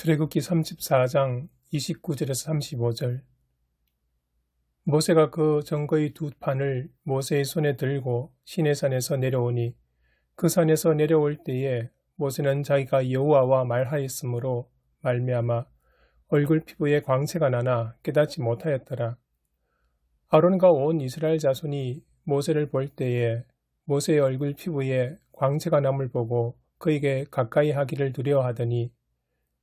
출애굽기 34장 29절에서 35절. 모세가 그 증거의 두 판을 모세의 손에 들고 시내산에서 내려오니 그 산에서 내려올 때에 모세는 자기가 여호와와 말하였으므로 말미암아 얼굴 피부에 광채가 나나 깨닫지 못하였더라. 아론과 온 이스라엘 자손이 모세를 볼 때에 모세의 얼굴 피부에 광채가 남을 보고 그에게 가까이 하기를 두려워하더니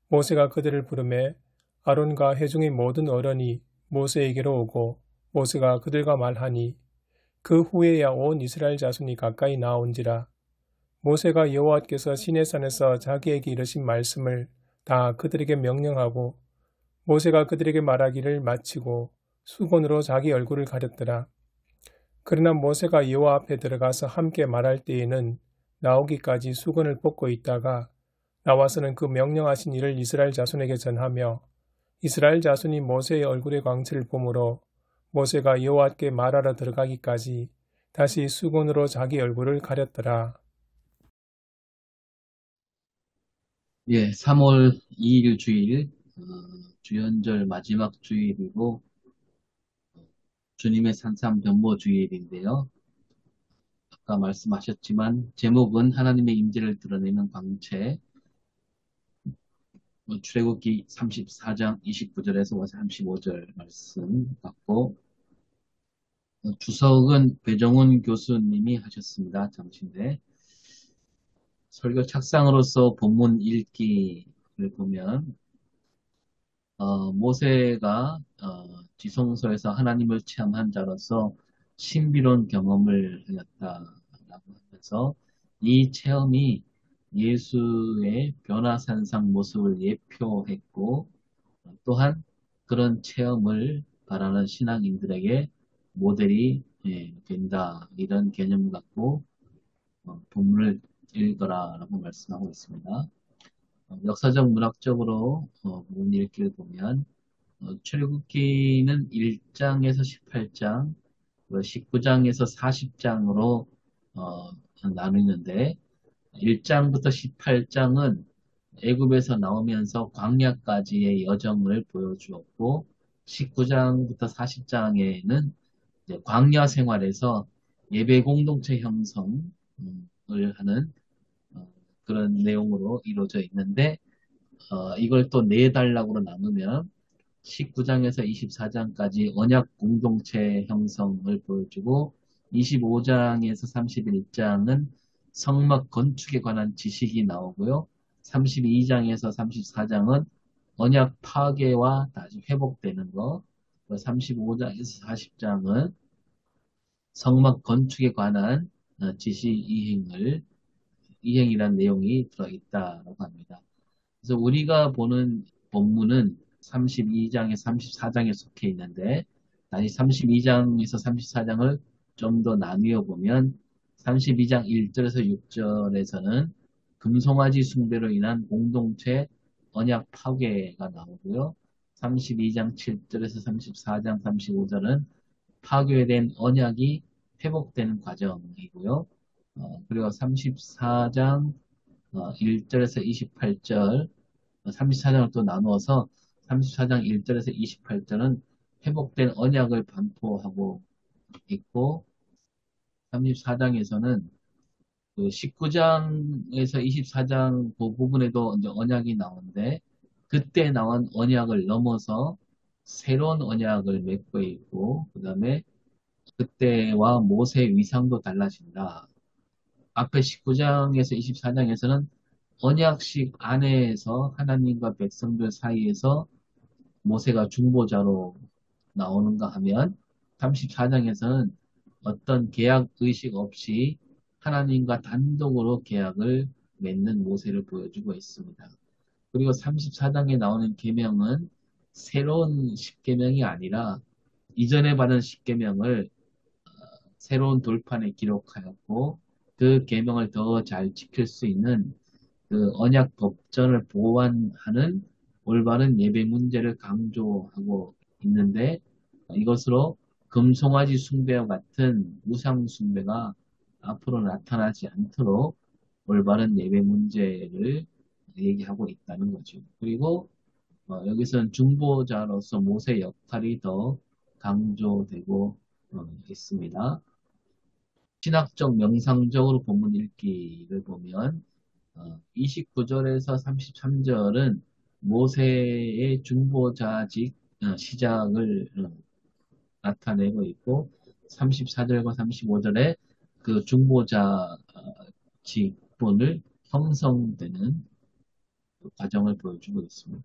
모세가 그들을 부르매 아론과 회중의 모든 어른이 모세에게로 오고 모세가 그들과 말하니 그 후에야 온 이스라엘 자손이 가까이 나온지라. 모세가 여호와께서 시내산에서 자기에게 이르신 말씀을 다 그들에게 명령하고 모세가 그들에게 말하기를 마치고 수건으로 자기 얼굴을 가렸더라. 그러나 모세가 여호와 앞에 들어가서 함께 말할 때에는 나오기까지 수건을 벗고 있다가 나와서는 그 명령하신 일을 이스라엘 자손에게 전하며 이스라엘 자손이 모세의 얼굴의 광채를 보므로 모세가 여호와께 말하러 들어가기까지 다시 수건으로 자기 얼굴을 가렸더라. 예, 3월 2일 주일, 주연절 마지막 주일이고, 주님의 산상 변모 주일인데요. 아까 말씀하셨지만, 제목은 하나님의 임재를 드러내는 광채, 출애굽기 34장 29절에서 35절 말씀 받고, 주석은 배정훈 교수님이 하셨습니다. 장신대. 설교 착상으로서 본문 읽기를 보면, 모세가 지성소에서 하나님을 체험한 자로서 신비로운 경험을 하였다라고 하면서 이 체험이 예수의 변화산상 모습을 예표했고 또한 그런 체험을 바라는 신앙인들에게 모델이 된다 이런 개념을 갖고 본문을 읽어라라고 말씀하고 있습니다. 역사적 문학적으로 본 읽기를 보면 출애굽기는 1장에서 18장, 19장에서 40장으로 나누는데 1장부터 18장은 애굽에서 나오면서 광야까지의 여정을 보여주었고 19장부터 40장에는 광야 생활에서 예배 공동체 형성을 하는 그런 내용으로 이루어져 있는데 이걸 또 4단락으로 나누면 19장에서 24장까지 언약 공동체 형성을 보여주고 25장에서 31장은 성막 건축에 관한 지식이 나오고요. 32장에서 34장은 언약 파괴와 다시 회복되는 거, 35장에서 40장은 성막 건축에 관한 지시 이행이라는 내용이 들어있다고 합니다. 그래서 우리가 보는 본문은 32장에서 34장에 속해 있는데 다시 32장에서 34장을 좀 더 나누어 보면 32장 1절에서 6절에서는 금송아지 숭배로 인한 공동체 언약 파괴가 나오고요. 32장 7절에서 34장 35절은 파괴된 언약이 회복되는 과정이고요. 그리고 34장 1절에서 28절, 34장을 또 나누어서 34장 1절에서 28절은 회복된 언약을 반포하고 있고 34장에서는 그 19장에서 24장 그 부분에도 이제 언약이 나오는데 그때 나온 언약을 넘어서 새로운 언약을 맺고 있고 그 다음에 그때와 모세의 위상도 달라진다. 앞에 19장에서 24장에서는 언약식 안에서 하나님과 백성들 사이에서 모세가 중보자로 나오는가 하면 34장에서는 어떤 계약 의식 없이 하나님과 단독으로 계약을 맺는 모세를 보여주고 있습니다. 그리고 34장에 나오는 계명은 새로운 십계명이 아니라 이전에 받은 십계명을 새로운 돌판에 기록하였고 그 계명을 더 잘 지킬 수 있는 그 언약 법전을 보완하는 올바른 예배 문제를 강조하고 있는데 이것으로 금송아지 숭배와 같은 우상 숭배가 앞으로 나타나지 않도록 올바른 예배 문제를 얘기하고 있다는 거죠. 그리고 여기서는 중보자로서 모세 역할이 더 강조되고 있습니다. 신학적 명상적으로 본문 읽기를 보면 29절에서 33절은 모세의 중보자직 시작을 나타내고 있고 34절과 35절에 그 중보자 직분을 형성되는 그 과정을 보여주고 있습니다.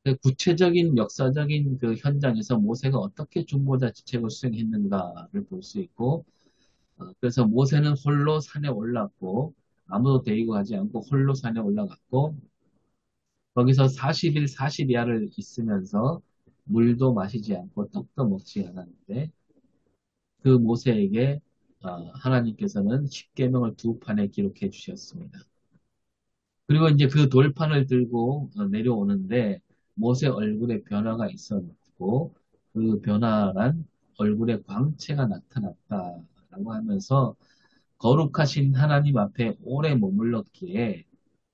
그 구체적인 역사적인 그 현장에서 모세가 어떻게 중보자 직책을 수행했는가를 볼 수 있고 그래서 모세는 홀로 산에 올랐고 아무도 데리고 가지 않고 홀로 산에 올라갔고 거기서 40일 40야를 있으면서 물도 마시지 않고 떡도 먹지 않았는데 그 모세에게 하나님께서는 십계명을 두 판에 기록해 주셨습니다. 그리고 이제 그 돌판을 들고 내려오는데 모세 얼굴에 변화가 있었고 그 변화란 얼굴에 광채가 나타났다라고 하면서 거룩하신 하나님 앞에 오래 머물렀기에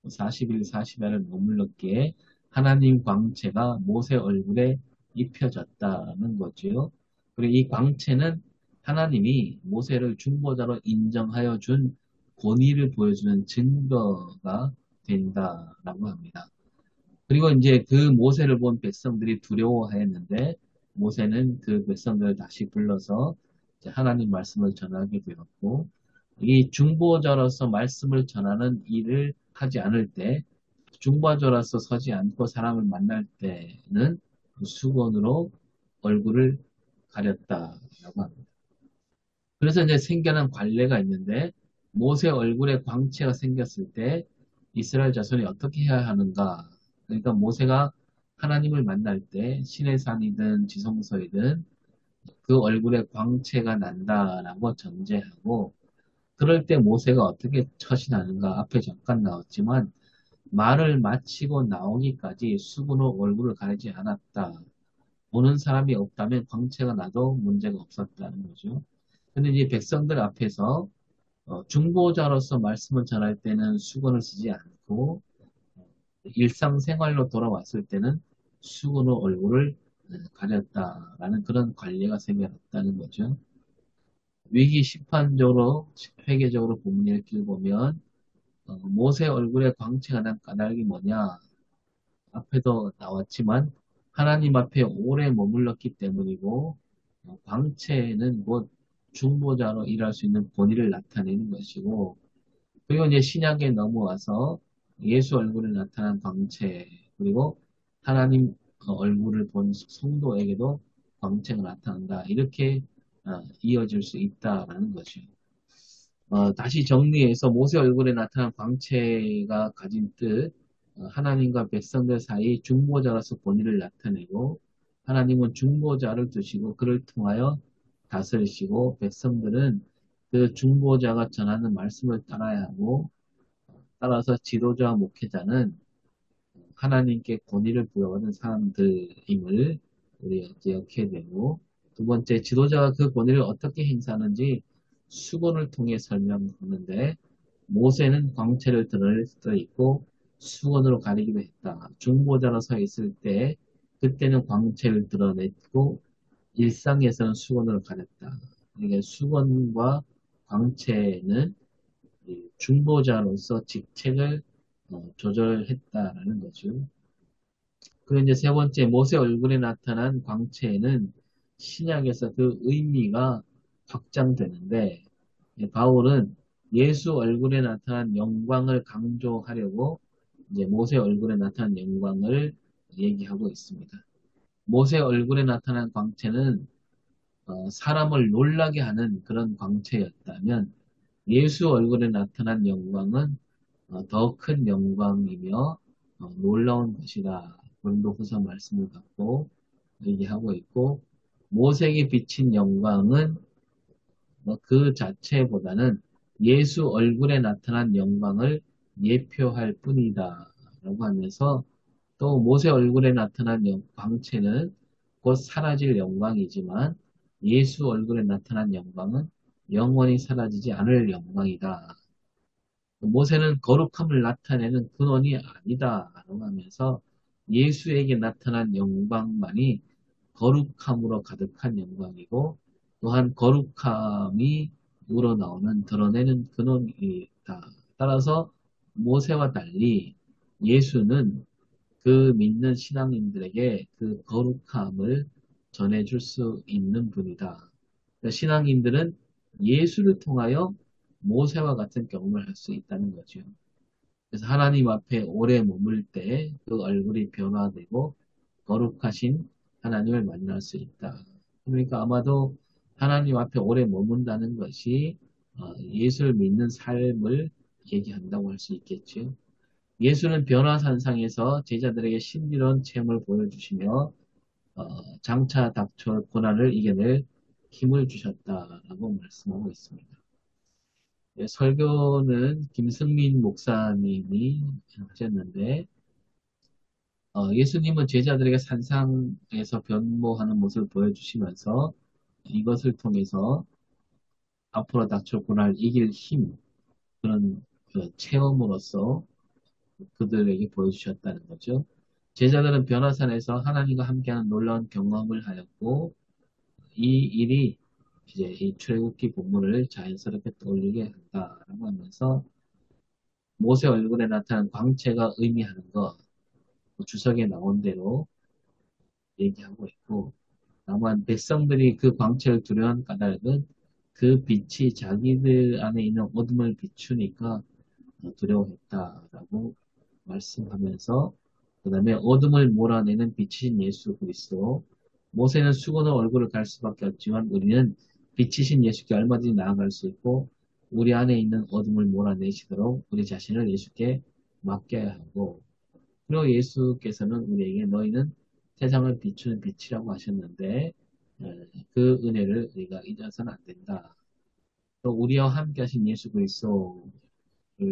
40일 40야를 머물렀기에 하나님 광채가 모세 얼굴에 입혀졌다는 거죠. 그리고 이 광채는 하나님이 모세를 중보자로 인정하여 준 권위를 보여주는 증거가 된다라고 합니다. 그리고 이제 그 모세를 본 백성들이 두려워하였는데 모세는 그 백성들을 다시 불러서 하나님 말씀을 전하게 되었고 이 중보자로서 말씀을 전하는 일을 하지 않을 때 중보자로서 서지 않고 사람을 만날 때는 수건으로 얼굴을 가렸다라고 합니다. 그래서 이제 생겨난 관례가 있는데 모세 얼굴에 광채가 생겼을 때 이스라엘 자손이 어떻게 해야 하는가? 그러니까 모세가 하나님을 만날 때 시내 산이든 지성소이든 그 얼굴에 광채가 난다라고 전제하고 그럴 때 모세가 어떻게 처신하는가? 앞에 잠깐 나왔지만 말을 마치고 나오기까지 수건으로 얼굴을 가리지 않았다. 보는 사람이 없다면 광채가 나도 문제가 없었다는 거죠. 근데 이제 백성들 앞에서 중보자로서 말씀을 전할 때는 수건을 쓰지 않고 일상생활로 돌아왔을 때는 수건으로 얼굴을 가렸다라는 그런 관례가 생겨났다는 거죠. 위기 심판적으로 회계적으로 본문 읽기를 보면 모세 얼굴에 광채가 난 까닭이 뭐냐? 앞에도 나왔지만 하나님 앞에 오래 머물렀기 때문이고 광채는 곧 중보자로 일할 수 있는 권위를 나타내는 것이고 그리고 이제 신약에 넘어와서 예수 얼굴에 나타난 광채 그리고 하나님 얼굴을 본 성도에게도 광채가 나타난다 이렇게 이어질 수 있다라는 거죠. 다시 정리해서 모세 얼굴에 나타난 광채가 가진 뜻, 하나님과 백성들 사이 중보자로서 본의를 나타내고, 하나님은 중보자를 두시고 그를 통하여 다스리시고, 백성들은 그 중보자가 전하는 말씀을 따라야 하고, 따라서 지도자와 목회자는 하나님께 권위를 부여받은 사람들임을 우리가 기억해야 되고, 두 번째, 지도자가 그 권위를 어떻게 행사하는지 수건을 통해 설명하는데, 모세는 광채를 드러낼 수도 있고, 수건으로 가리기도 했다. 중보자로 서 있을 때, 그때는 광채를 드러냈고, 일상에서는 수건으로 가렸다. 그러니까 수건과 광채는 중보자로서 직책을 조절했다라는 거죠. 그리고 이제 세 번째, 모세 얼굴에 나타난 광채에는 신약에서 그 의미가 확장되는데, 바울은 예수 얼굴에 나타난 영광을 강조하려고 이제 모세 얼굴에 나타난 영광을 얘기하고 있습니다. 모세 얼굴에 나타난 광채는 사람을 놀라게 하는 그런 광채였다면 예수 얼굴에 나타난 영광은 더 큰 영광이며 놀라운 것이다. 고린도후서 말씀을 갖고 얘기하고 있고 모세에게 비친 영광은 그 자체보다는 예수 얼굴에 나타난 영광을 예표할 뿐이다. 라고 하면서 또 모세 얼굴에 나타난 광채는 곧 사라질 영광이지만 예수 얼굴에 나타난 영광은 영원히 사라지지 않을 영광이다. 모세는 거룩함을 나타내는 근원이 아니다라고 하면서 예수에게 나타난 영광만이 거룩함으로 가득한 영광이고 또한 거룩함이 우러나오는 드러내는 근원이다. 따라서 모세와 달리 예수는 그 믿는 신앙인들에게 그 거룩함을 전해줄 수 있는 분이다. 그러니까 신앙인들은 예수를 통하여 모세와 같은 경험을 할 수 있다는 거죠. 그래서 하나님 앞에 오래 머물 때 그 얼굴이 변화되고 거룩하신 하나님을 만날 수 있다. 그러니까 아마도 하나님 앞에 오래 머문다는 것이 예수를 믿는 삶을 얘기한다고 할 수 있겠죠. 예수는 변화산상에서 제자들에게 신비로운 체험을 보여주시며 장차 닥쳐올 고난을 이겨낼 힘을 주셨다라고 말씀하고 있습니다. 네, 설교는 김승민 목사님이 하셨는데 예수님은 제자들에게 산상에서 변모하는 모습을 보여주시면서 이것을 통해서 앞으로 닥쳐올 고난을 이길 힘, 그런 그 체험으로서 그들에게 보여주셨다는 거죠. 제자들은 변화산에서 하나님과 함께하는 놀라운 경험을 하였고 이 일이 이제 이 출애굽기 본문을 자연스럽게 떠올리게 한다라고 하면서 모세 얼굴에 나타난 광채가 의미하는 것, 주석에 나온 대로 얘기하고 있고 다만 백성들이 그 광채를 두려워한 까닭은 그 빛이 자기들 안에 있는 어둠을 비추니까 두려워했다라고 말씀하면서 그 다음에 어둠을 몰아내는 빛이신 예수 그리스도 모세는 수건으로 얼굴을 갈 수밖에 없지만 우리는 빛이신 예수께 얼마든지 나아갈 수 있고 우리 안에 있는 어둠을 몰아내시도록 우리 자신을 예수께 맡겨야 하고 그리고 예수께서는 우리에게 너희는 세상을 비추는 빛이라고 하셨는데 그 은혜를 우리가 잊어서는 안 된다. 또 우리와 함께 하신 예수 그리스도를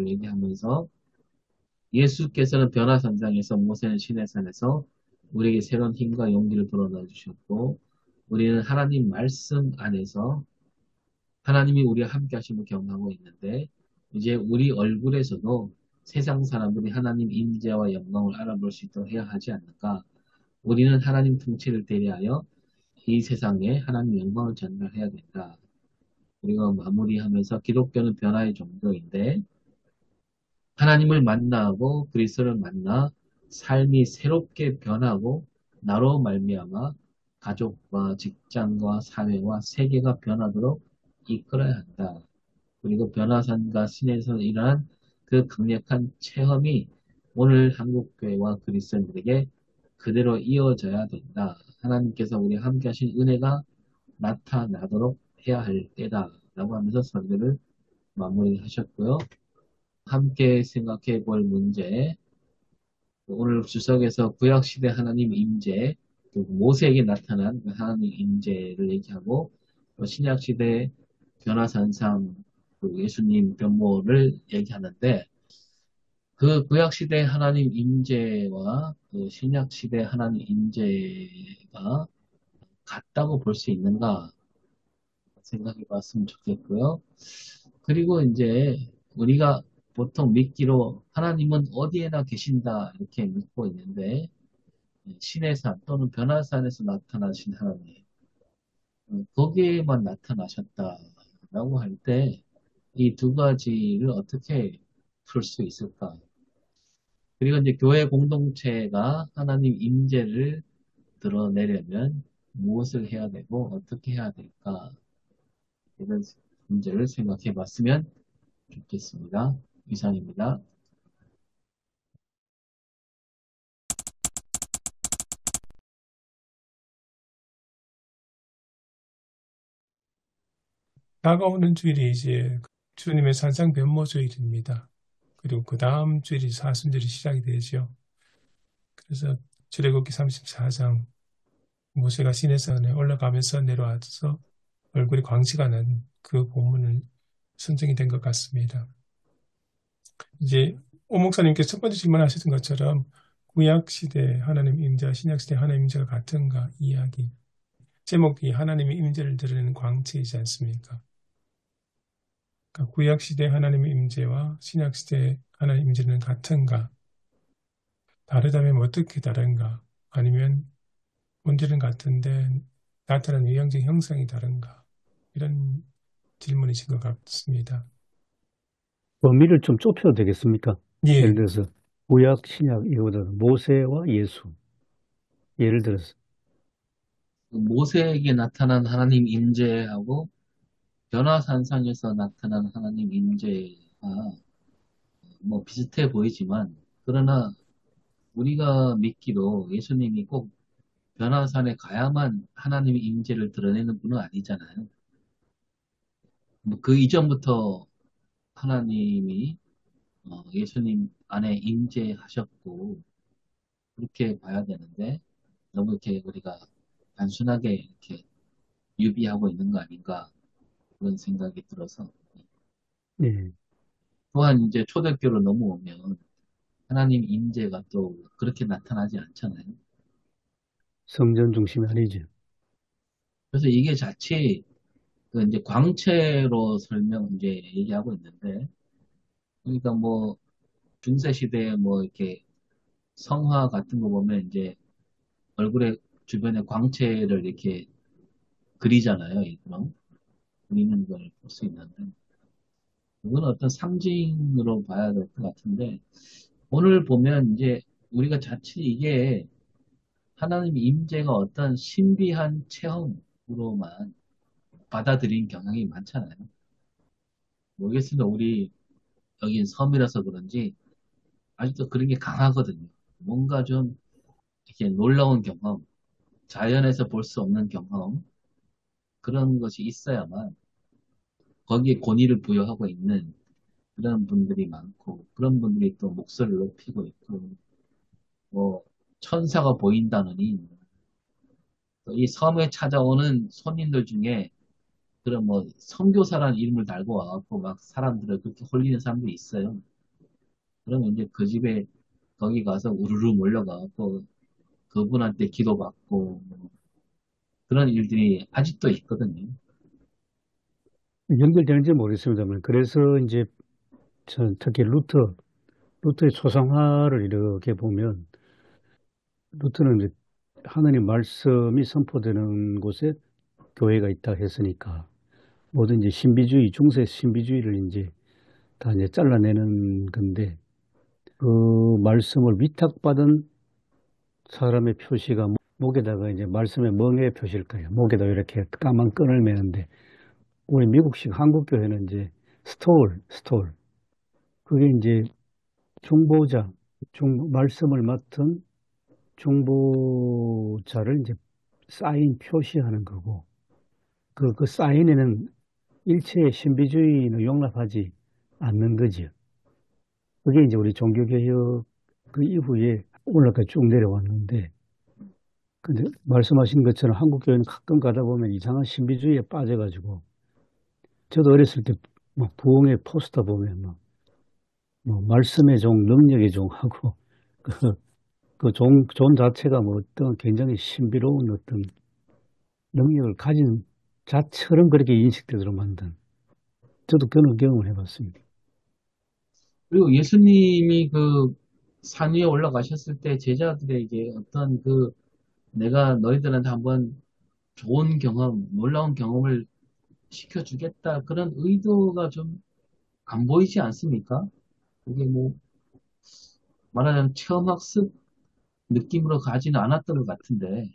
얘기하면서 예수께서는 변화산상에서 모세는 시내산에서 우리에게 새로운 힘과 용기를 불어넣어 주셨고 우리는 하나님 말씀 안에서 하나님이 우리와 함께 하심을 경험하고 있는데 이제 우리 얼굴에서도 세상 사람들이 하나님 임재와 영광을 알아볼 수 있도록 해야 하지 않는가. 우리는 하나님 통치를 대리하여 이 세상에 하나님 영광을 전달해야 된다. 우리가 마무리하면서 기독교는 변화의 종교인데 하나님을 만나고 그리스도를 만나 삶이 새롭게 변하고 나로 말미암아 가족과 직장과 사회와 세계가 변하도록 이끌어야 한다. 그리고 변화산과 신에서 일어난 그 강력한 체험이 오늘 한국교회와 그리스도인들에게 그대로 이어져야 된다. 하나님께서 우리 함께 하신 은혜가 나타나도록 해야 할 때다. 라고 하면서 설교를 마무리하셨고요. 함께 생각해 볼 문제, 오늘 주석에서 구약시대 하나님 임재, 모세에게 나타난 하나님 임재를 얘기하고 신약시대 변화산상 예수님 변모를 얘기하는데 그 구약시대 하나님 임재와 그 신약시대 하나님 임재가 같다고 볼 수 있는가 생각해 봤으면 좋겠고요. 그리고 이제 우리가 보통 믿기로 하나님은 어디에나 계신다 이렇게 믿고 있는데 신의 산 또는 변화산에서 나타나신 하나님 거기에만 나타나셨다라고 할 때 이 두 가지를 어떻게 풀 수 있을까? 그리고 이제 교회 공동체가 하나님 임재를 드러내려면 무엇을 해야 되고 어떻게 해야 될까? 이런 문제를 생각해 봤으면 좋겠습니다. 이상입니다. 다가오는 주일이 이제 주님의 산상 변모주일입니다. 그리고 그 다음 주일이 사순절이 시작이 되죠. 그래서 출애굽기 34장 모세가 시내산에 올라가면서 내려와서 얼굴이 광채가 난 그 본문을 선정이 된 것 같습니다. 이제 오 목사님께서 첫 번째 질문하셨던 것처럼 구약 시대 하나님 임재와 신약 시대 하나님 임재가 같은가 이야기. 제목이 하나님의 임재를 드러내는 광채이지 않습니까? 그러니까 구약 시대 하나님의 임재와 신약 시대 하나님의 임재는 같은가? 다르다면 어떻게 다른가? 아니면 본질은 같은데 나타나는 외형적 형상이 다른가? 이런 질문이신 것 같습니다. 범위를 좀 좁혀도 되겠습니까? 예를 예, 들어서 구약, 신약 이거보다는 모세와 예수. 예를 들어서 모세에게 나타난 하나님 임재하고 변화산상에서 나타난 하나님 임재가 뭐 비슷해 보이지만, 그러나 우리가 믿기로 예수님이 꼭 변화산에 가야만 하나님의 임재를 드러내는 분은 아니잖아요. 뭐 그 이전부터 하나님이 예수님 안에 임재하셨고 그렇게 봐야 되는데, 너무 이렇게 우리가 단순하게 이렇게 유비하고 있는 거 아닌가, 그런 생각이 들어서. 예, 또한 이제 초대교로 넘어오면 하나님 임재가 또 그렇게 나타나지 않잖아요. 성전 중심이 아니죠. 그래서 이게 자칫 그 이제 광채로 설명 이제 얘기하고 있는데, 그러니까 뭐 중세 시대에 뭐 이렇게 성화 같은 거 보면 이제 얼굴에 주변에 광채를 이렇게 그리잖아요. 일부러 그리는 걸 볼 수 있는데, 그건 어떤 상징으로 봐야 될 것 같은데, 오늘 보면 이제 우리가 자칫 이게 하나님 임재가 어떤 신비한 체험으로만 받아들인 경향이 많잖아요. 모르겠습니다. 우리 여긴 섬이라서 그런지 아직도 그런 게 강하거든요. 뭔가 좀 이렇게 놀라운 경험, 자연에서 볼 수 없는 경험, 그런 것이 있어야만 거기에 권위를 부여하고 있는 그런 분들이 많고, 그런 분들이 또 목소리를 높이고 있고, 뭐 천사가 보인다느니, 또이 섬에 찾아오는 손님들 중에 그런 뭐 선교사라는 이름을 달고 와갖고 막 사람들을 그렇게 홀리는 사람들이 있어요. 그러면 이제 그 집에 거기 가서 우르르 몰려가갖고 그분한테 기도받고 뭐 그런 일들이 아직도 있거든요. 연결되는지 모르겠습니다만 그래서 이제 특히 루터의 초상화를 이렇게 보면 루터는 이제 하나님 말씀이 선포되는 곳에 교회가 있다 했으니까 모든 이제 신비주의, 중세 신비주의를 이제 다 이제 잘라내는 건데 그 말씀을 위탁받은 사람의 표시가 목에다가 이제 말씀의 멍에 표시일 거예요. 목에다 이렇게 까만 끈을 매는데 우리 미국식 한국 교회는 이제 스톨. 그게 이제 중보자, 말씀을 맡은 중보자를 이제 사인 표시하는 거고 그 사인에는 일체의 신비주의는 용납하지 않는 거죠. 그게 이제 우리 종교개혁 그 이후에 올라가 쭉 내려왔는데, 근데 말씀하신 것처럼 한국 교회는 가끔 가다 보면 이상한 신비주의에 빠져가지고, 저도 어렸을 때 막 부흥회 포스터 보면 막, 뭐 말씀의 종, 능력의 종 하고, 그, 존 자체가 뭐 어떤 굉장히 신비로운 어떤 능력을 가진 자처럼 그렇게 인식되도록 만든, 저도 그런 경험을 해봤습니다. 그리고 예수님이 그 산 위에 올라가셨을 때 제자들에게 어떤 그 내가 너희들한테 한번 좋은 경험, 놀라운 경험을 시켜주겠다, 그런 의도가 좀 안 보이지 않습니까? 그게 뭐 말하자면 체험학습 느낌으로 가지는 않았던 것 같은데,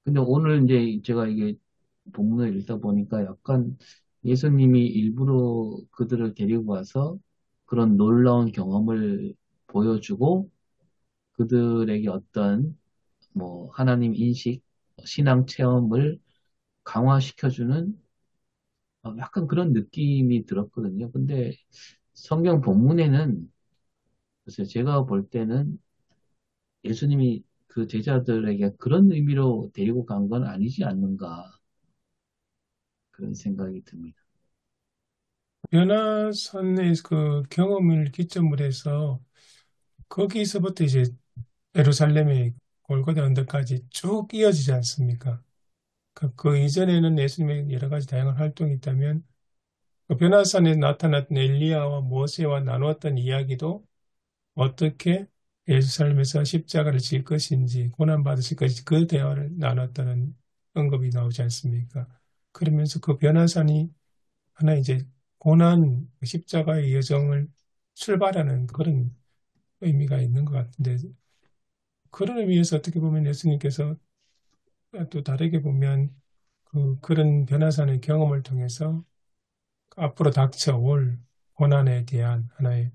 근데 오늘 이제 제가 이게 본문을 읽다 보니까 약간 예수님이 일부러 그들을 데리고 와서 그런 놀라운 경험을 보여주고 그들에게 어떤 뭐 하나님 인식, 신앙 체험을 강화시켜주는 약간 그런 느낌이 들었거든요. 근데 성경 본문에는, 글쎄요, 제가 볼 때는 예수님이 그 제자들에게 그런 의미로 데리고 간 건 아니지 않는가, 그런 생각이 듭니다. 연하선의 그 경험을 기점으로 해서 거기서부터 이제 예루살렘의 골고다 언덕까지 쭉 이어지지 않습니까? 그 이전에는 예수님의 여러 가지 다양한 활동이 있다면 그 변화산에 나타났던 엘리야와 모세와 나누었던 이야기도 어떻게 예수 삶에서 십자가를 질 것인지, 고난받으실 것인지 그 대화를 나눴다는 언급이 나오지 않습니까? 그러면서 그 변화산이 하나 이제 고난, 십자가의 여정을 출발하는 그런 의미가 있는 것 같은데, 그런 의미에서 어떻게 보면 예수님께서 또 다르게 보면 그런 변화산의 경험을 통해서 앞으로 닥쳐올 고난에 대한 하나의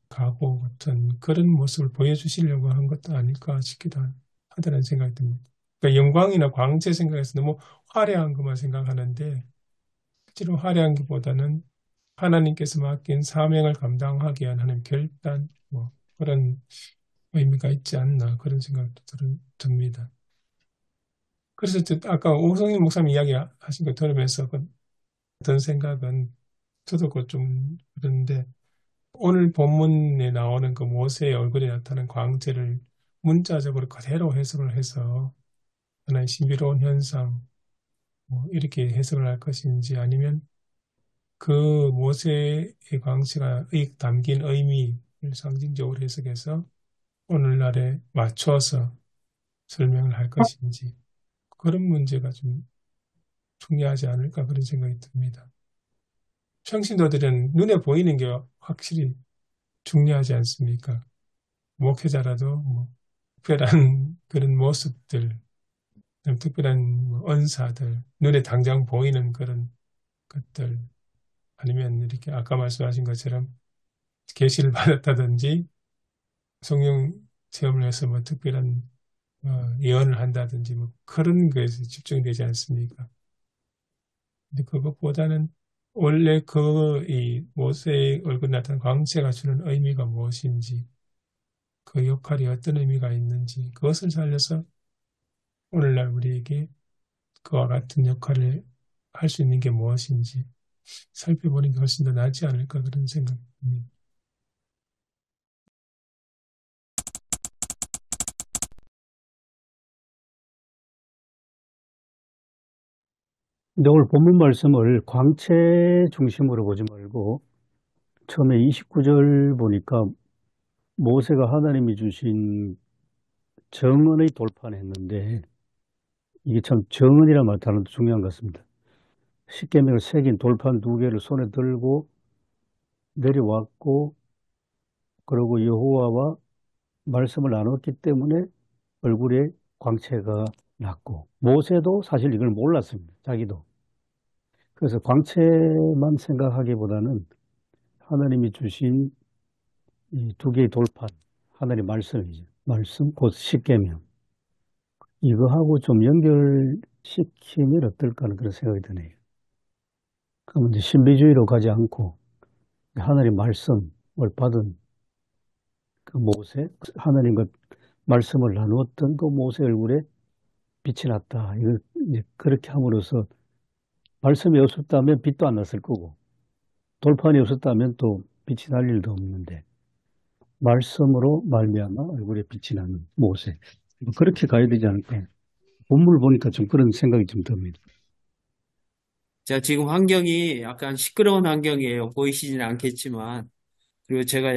각오 같은 그런 모습을 보여주시려고 한 것도 아닐까 싶기도 하다는 생각이 듭니다. 그러니까 영광이나 광채 생각해서 너무 화려한 것만 생각하는데 실제로 화려한 것보다는 하나님께서 맡긴 사명을 감당하기 위한 하나님 결단 뭐 그런 의미가 있지 않나 그런 생각도 듭니다. 그래서 아까 오성일 목사님 이야기하신 거 들으면서 어떤 생각은 저도 그좀 그런데 오늘 본문에 나오는 그 모세의 얼굴에 나타나는 광채를 문자적으로 그대로 해석을 해서 하나의 신비로운 현상 뭐 이렇게 해석을 할 것인지 아니면 그 모세의 광채가 담긴 의미를 상징적으로 해석해서 오늘날에 맞춰서 설명을 할 것인지 그런 문제가 좀 중요하지 않을까 그런 생각이 듭니다. 평신도들은 눈에 보이는 게 확실히 중요하지 않습니까? 목회자라도 뭐 특별한 그런 모습들, 특별한 뭐 언사들, 눈에 당장 보이는 그런 것들, 아니면 이렇게 아까 말씀하신 것처럼 계시를 받았다든지 성령 체험을 해서 뭐 특별한 예언을 한다든지 뭐 그런 것에 집중되지 않습니까? 근데 그것보다는 원래 이 모세의 얼굴 나타난 광채가 주는 의미가 무엇인지, 그 역할이 어떤 의미가 있는지, 그것을 살려서 오늘날 우리에게 그와 같은 역할을 할 수 있는 게 무엇인지 살펴보는 게 훨씬 더 낫지 않을까 그런 생각이 듭니다. 근데 오늘 본문 말씀을 광채 중심으로 보지 말고 처음에 29절 보니까 모세가 하나님이 주신 정언의 돌파를 했는데 이게 참 정언이란 말 단어도 중요한 것 같습니다. 십계명을 새긴 돌판 2개를 손에 들고 내려왔고 그리고 여호와와 말씀을 나눴기 때문에 얼굴에 광채가 났고 모세도 사실 이걸 몰랐습니다. 자기도. 그래서 광채만 생각하기보다는 하나님이 주신 이 2개의 돌판, 하나님의 말씀이죠. 말씀 곧 십계명. 이거하고 좀 연결시키면 어떨까 하는 그런 생각이 드네요. 그러면 이제 신비주의로 가지 않고 하나님 말씀을 받은 그 모세, 하나님과 말씀을 나누었던 그 모세 얼굴에 빛이 났다. 이거 이제 그렇게 함으로써 말씀이 없었다면 빛도 안 났을 거고 돌판이 없었다면 또 빛이 날 일도 없는데 말씀으로 말미암아 얼굴에 빛이 나는 모세. 그렇게 가야 되지 않을까. 본문을 보니까 좀 그런 생각이 좀 듭니다. 자, 지금 환경이 약간 시끄러운 환경이에요. 보이시지는 않겠지만. 그리고 제가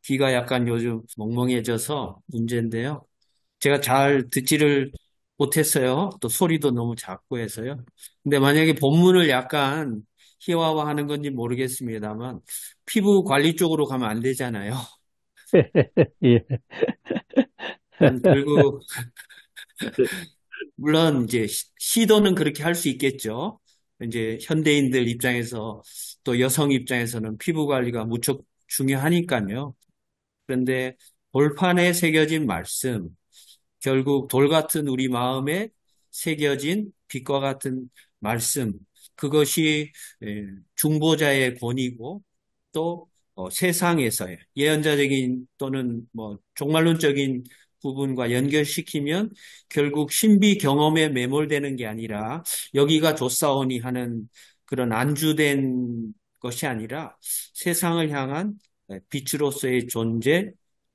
귀가 약간 요즘 멍멍해져서 문제인데요. 제가 잘 듣지를 못했어요. 또 소리도 너무 작고 해서요. 근데 만약에 본문을 약간 희화화하는 건지 모르겠습니다만, 피부 관리 쪽으로 가면 안 되잖아요. 예. 그리고, 물론 이제 시도는 그렇게 할 수 있겠죠. 이제 현대인들 입장에서 또 여성 입장에서는 피부 관리가 무척 중요하니까요. 그런데 돌판에 새겨진 말씀, 결국 돌 같은 우리 마음에 새겨진 빛과 같은 말씀, 그것이 중보자의 권위고 또 세상에서의 예언자적인 또는 뭐 종말론적인 부분과 연결시키면 결국 신비 경험에 매몰되는 게 아니라 여기가 좋사오니 하는 그런 안주된 것이 아니라 세상을 향한 빛으로서의 존재,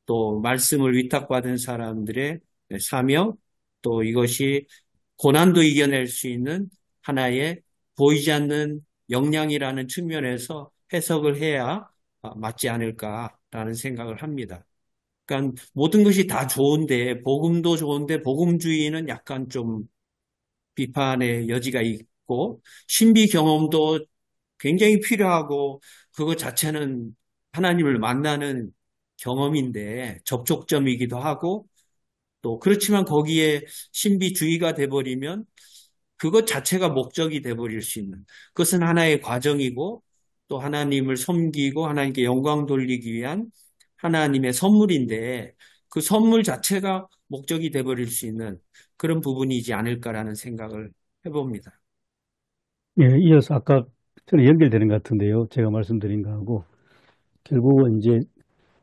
또 말씀을 위탁받은 사람들의 사명, 또 이것이 고난도 이겨낼 수 있는 하나의 보이지 않는 역량이라는 측면에서 해석을 해야 맞지 않을까라는 생각을 합니다. 그러니까 모든 것이 다 좋은데 복음도 좋은데 복음주의는 약간 좀 비판의 여지가 있고 신비 경험도 굉장히 필요하고 그것 자체는 하나님을 만나는 경험인데 접촉점이기도 하고 또 그렇지만 거기에 신비주의가 돼버리면 그것 자체가 목적이 돼버릴 수 있는 그것은 하나의 과정이고 또 하나님을 섬기고 하나님께 영광 돌리기 위한 하나님의 선물인데 그 선물 자체가 목적이 돼버릴 수 있는 그런 부분이지 않을까라는 생각을 해봅니다. 예, 이어서 아까 저는 연결되는 것 같은데요. 제가 말씀드린 거하고 결국은 이제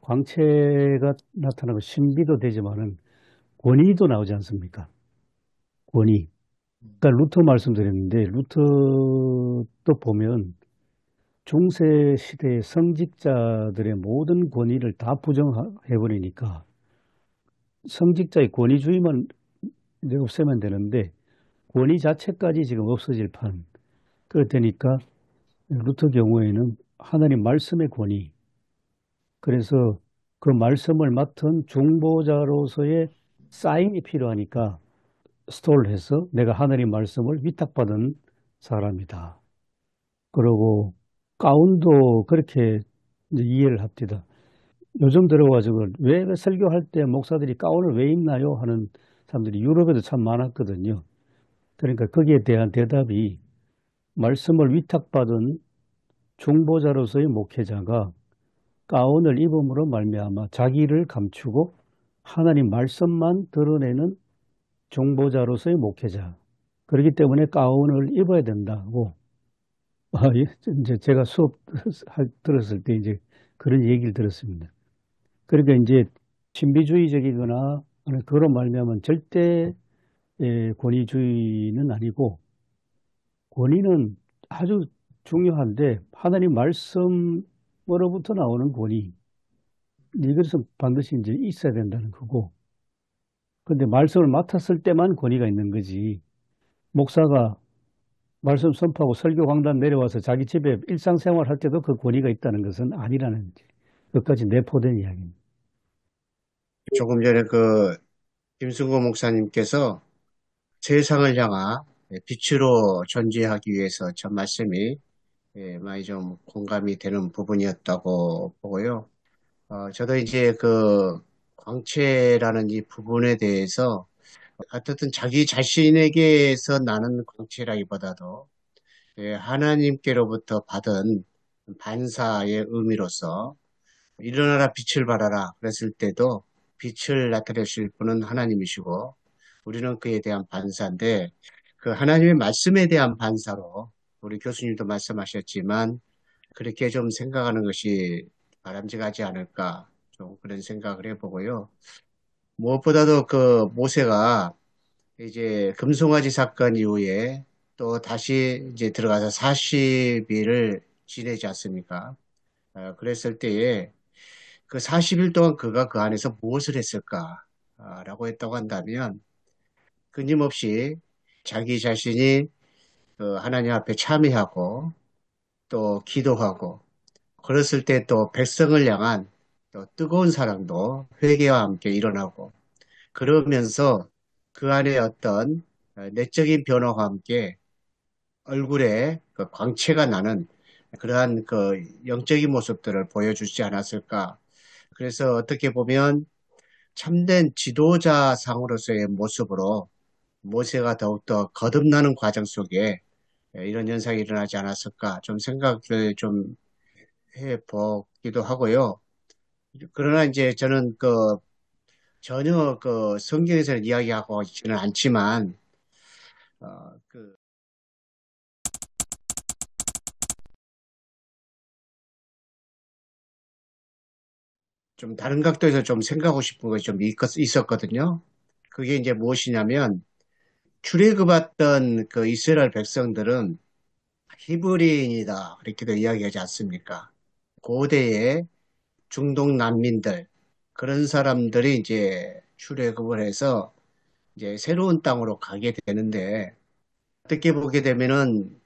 광채가 나타나고 신비도 되지만은 권위도 나오지 않습니까? 권위. 그러니까 루터 말씀드렸는데 루터도 보면 중세 시대의 성직자들의 모든 권위를 다 부정해버리니까 성직자의 권위주의만 이제 없애면 되는데 권위 자체까지 지금 없어질 판. 그러니까 루터 경우에는 하나님 말씀의 권위. 그래서 그 말씀을 맡은 중보자로서의 사인이 필요하니까 스톨을 해서 내가 하나님 말씀을 위탁받은 사람이다. 그리고 가운도 그렇게 이제 이해를 합니다. 요즘 들어가지고 왜 설교할 때 목사들이 가운을 왜 입나요? 하는 사람들이 유럽에도 참 많았거든요. 그러니까 거기에 대한 대답이 말씀을 위탁받은 중보자로서의 목회자가 가운을 입음으로 말미암아 자기를 감추고 하나님 말씀만 드러내는 중보자로서의 목회자. 그렇기 때문에 가운을 입어야 된다고. 예, 이제 제가 수업 들었을 때 이제 그런 얘기를 들었습니다. 그러니까 이제 신비주의적이거나 그런 말미암은 절대 권위주의는 아니고 권위는 아주 중요한데 하나님 말씀으로부터 나오는 권위 이것은 반드시 이제 있어야 된다는 거고 근데 말씀을 맡았을 때만 권위가 있는 거지 목사가 말씀 선포하고 설교 강단 내려와서 자기 집에 일상생활 할 때도 그 권위가 있다는 것은 아니라는 것까지 내포된 이야기입니다. 조금 전에 김승구 목사님께서 세상을 향한 빛으로 존재하기 위해서 전 말씀이 많이 좀 공감이 되는 부분이었다고 보고요. 저도 이제 광채라는 이 부분에 대해서 어떻든 자기 자신에게서 나는 광채라기보다도 하나님께로부터 받은 반사의 의미로서 일어나라 빛을 발하라 그랬을 때도 빛을 나타내실 분은 하나님이시고 우리는 그에 대한 반사인데 그 하나님의 말씀에 대한 반사로 우리 교수님도 말씀하셨지만 그렇게 좀 생각하는 것이 바람직하지 않을까 좀 그런 생각을 해보고요. 무엇보다도 모세가 이제 금송아지 사건 이후에 또 다시 이제 들어가서 40일을 지내지 않습니까? 그랬을 때에 그 40일 동안 그가 그 안에서 무엇을 했을까라고 했다고 한다면 끊임없이 자기 자신이 하나님 앞에 참회하고 또 기도하고 그랬을 때 또 백성을 향한 또 뜨거운 사랑도 회개와 함께 일어나고 그러면서 그 안에 어떤 내적인 변화와 함께 얼굴에 그 광채가 나는 그러한 영적인 모습들을 보여주지 않았을까. 그래서 어떻게 보면 참된 지도자 상으로서의 모습으로 모세가 더욱더 거듭나는 과정 속에 이런 현상이 일어나지 않았을까 좀 생각을 좀 해보기도 하고요. 그러나 이제 저는 전혀 성경에서 이야기하고 있지는 않지만 어, 그 좀 다른 각도에서 좀 생각하고 싶은 것이 좀 있었거든요. 그게 이제 무엇이냐면 출애굽했던 그 이스라엘 백성들은 히브리인이다 그렇게도 이야기하지 않습니까? 고대의 중동 난민들 그런 사람들이 이제 출애굽을 해서 이제 새로운 땅으로 가게 되는데 어떻게 보게 되면은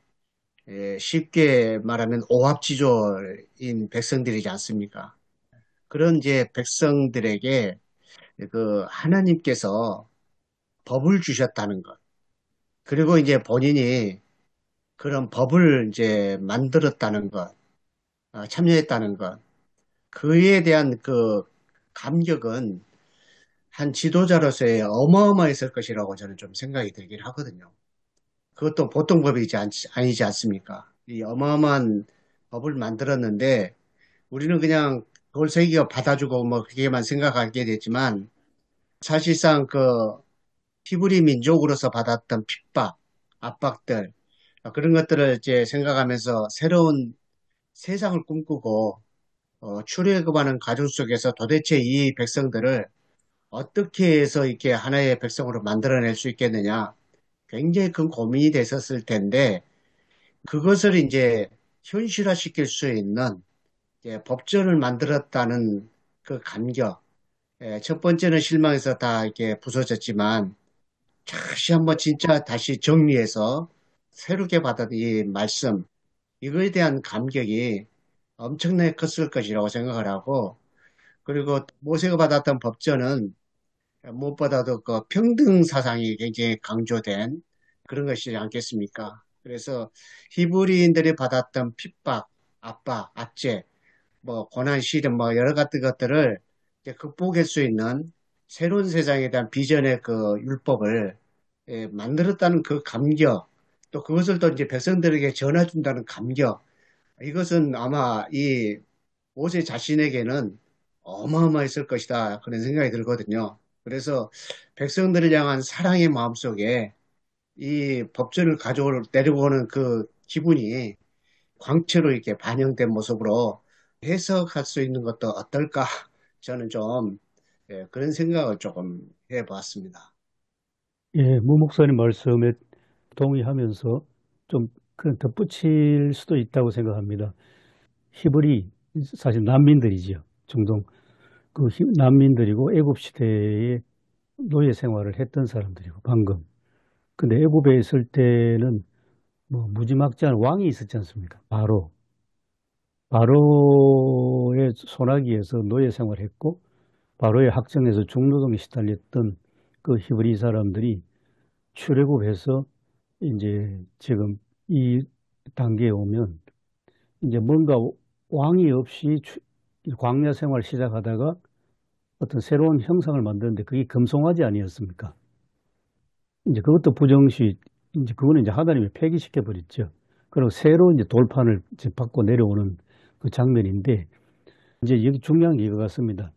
쉽게 말하면 오합지졸인 백성들이지 않습니까? 그런 이제 백성들에게 그 하나님께서 법을 주셨다는 것. 그리고 이제 본인이 그런 법을 이제 만들었다는 것, 참여했다는 것. 그에 대한 그 감격은 한 지도자로서의 어마어마했을 것이라고 저는 좀 생각이 들긴 하거든요. 그것도 보통 법이지 아니지 않습니까? 이 어마어마한 법을 만들었는데 우리는 그냥 돌세기가 받아주고 뭐 그게만 생각하게 되지만 사실상 그 히브리 민족으로서 받았던 핍박, 압박들 그런 것들을 이제 생각하면서 새로운 세상을 꿈꾸고 출애굽하는 과정 속에서 도대체 이 백성들을 어떻게 해서 이렇게 하나의 백성으로 만들어낼 수 있겠느냐 굉장히 큰 고민이 됐었을 텐데 그것을 이제 현실화시킬 수 있는 법전을 만들었다는 그 감격. 첫 번째는 실망해서 다 이렇게 부서졌지만 다시 한번 진짜 다시 정리해서 새롭게 받은 이 말씀, 이거에 대한 감격이 엄청나게 컸을 것이라고 생각을 하고 그리고 모세가 받았던 법전은 무엇보다도 그 평등 사상이 굉장히 강조된 그런 것이지 않겠습니까? 그래서 히브리인들이 받았던 핍박, 압박, 압제, 뭐 고난, 시련, 뭐 여러 가지 것들을 이제 극복할 수 있는 새로운 세상에 대한 비전의 그 율법을 만들었다는 그 감격, 또 그것을 또 이제 백성들에게 전해준다는 감격, 이것은 아마 이 모세 자신에게는 어마어마했을 것이다. 그런 생각이 들거든요. 그래서 백성들을 향한 사랑의 마음속에 이 법전을 내려오는 그 기분이 광채로 이렇게 반영된 모습으로 해석할 수 있는 것도 어떨까? 저는 좀 그런 생각을 조금 해봤습니다. 예, 무 목사님 말씀에 동의하면서 좀 그 덧붙일 수도 있다고 생각합니다. 히브리 사실 난민들이지요. 중동 그 난민들이고 애굽 시대에 노예 생활을 했던 사람들이고 방금. 근데 애굽에 있을 때는 뭐 무지막지한 왕이 있었지 않습니까? 바로의 손아귀에서 노예 생활했고 바로의 학정에서 중노동에 시달렸던 그 히브리 사람들이 출애굽해서 이제 지금 이 단계에 오면 이제 뭔가 왕이 없이 광야 생활 시작하다가 어떤 새로운 형상을 만드는데 그게 금송아지 아니었습니까? 이제 그것도 부정시 이제 그거는 이제 하나님이 폐기시켜 버렸죠. 그리고 새로운 이제 돌판을 이제 받고 내려오는 그 장면인데 이제 여기 중요한 게 이거 같습니다.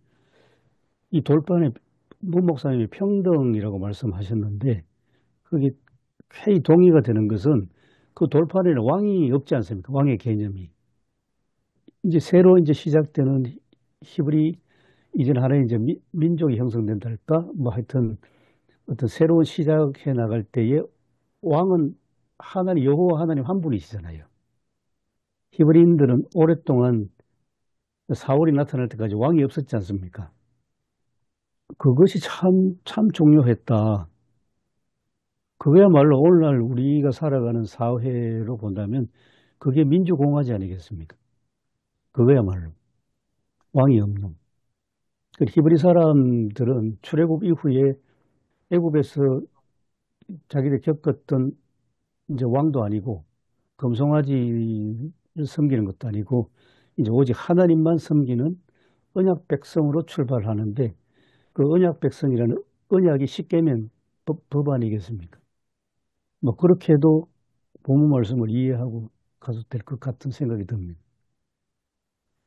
이 돌판에 문 목사님이 평등이라고 말씀하셨는데 그게 회의 동의가 되는 것은 그 돌판에는 왕이 없지 않습니까? 왕의 개념이. 이제 새로 이제 시작되는 히브리 이전 하나의 이제 민족이 형성된다 할까? 뭐 하여튼 어떤 새로운 시작해 나갈 때에 왕은 하나님, 여호와 하나님 한 분이시잖아요. 히브리인들은 오랫동안 사울이 나타날 때까지 왕이 없었지 않습니까? 그것이 참 중요했다. 그거야말로 오늘날 우리가 살아가는 사회로 본다면 그게 민주공화제 아니겠습니까? 그거야말로 왕이 없는. 그 히브리 사람들은 출애굽 이후에 애굽에서 자기들 겪었던 이제 왕도 아니고 금송아지를 섬기는 것도 아니고 이제 오직 하나님만 섬기는 언약 백성으로 출발하는데 그 언약 백성이라는 언약이 십계명 법 아니겠습니까? 뭐 그렇게 해도 본문 말씀을 이해하고 가도 될 것 같은 생각이 듭니다.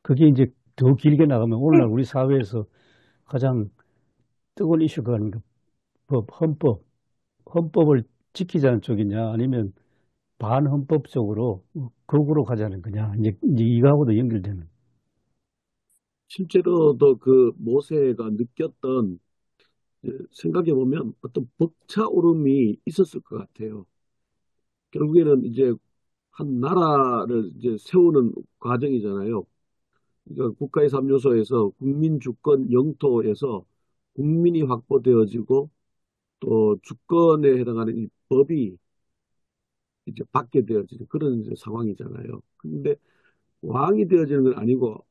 그게 이제 더 길게 나가면 오늘날 우리 사회에서 가장 뜨거운 이슈가 아닌가. 헌법을 지키자는 쪽이냐 아니면 반헌법적으로 극으로 가자는 거냐 이제 이거하고도 연결되는. 실제로도 그 모세가 느꼈던 생각해 보면 어떤 벅차오름이 있었을 것 같아요. 결국에는 이제 한 나라를 이제 세우는 과정이잖아요. 그러니까 국가의 3요소에서 국민, 주권, 영토에서 국민이 확보되어지고 또 주권에 해당하는 이 법이 이제 받게 되어지는 그런 이제 상황이잖아요. 근데 왕이 되어지는 건 아니고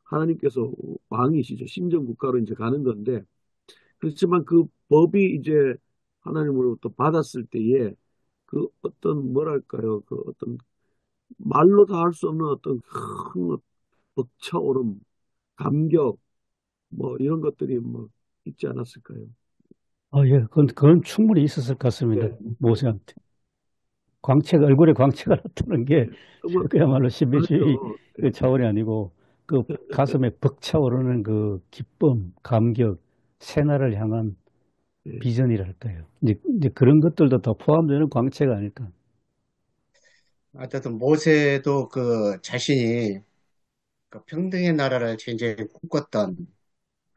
하나님께서 왕이시죠. 신정국가로 이제 가는 건데 그렇지만 그 법이 이제 하나님으로부터 받았을 때에 그 어떤 뭐랄까요? 그 어떤 말로 다 할 수 없는 어떤 큰 벅차오름, 감격 뭐 이런 것들이 뭐 있지 않았을까요? 예, 그건 충분히 있었을 것 같습니다. 네. 모세한테. 얼굴에 광채가 나타난 게 뭐 그야말로 신비주의 그렇죠. 그 차원이 아니고 그 가슴에 벅차오르는 그 기쁨, 감격, 새날을 향한 예. 비전이랄까요. 이제 그런 것들도 더 포함되는 광채가 아닐까. 어쨌든 모세도 그 자신이 그 평등의 나라를 굉장히 꿈꿨던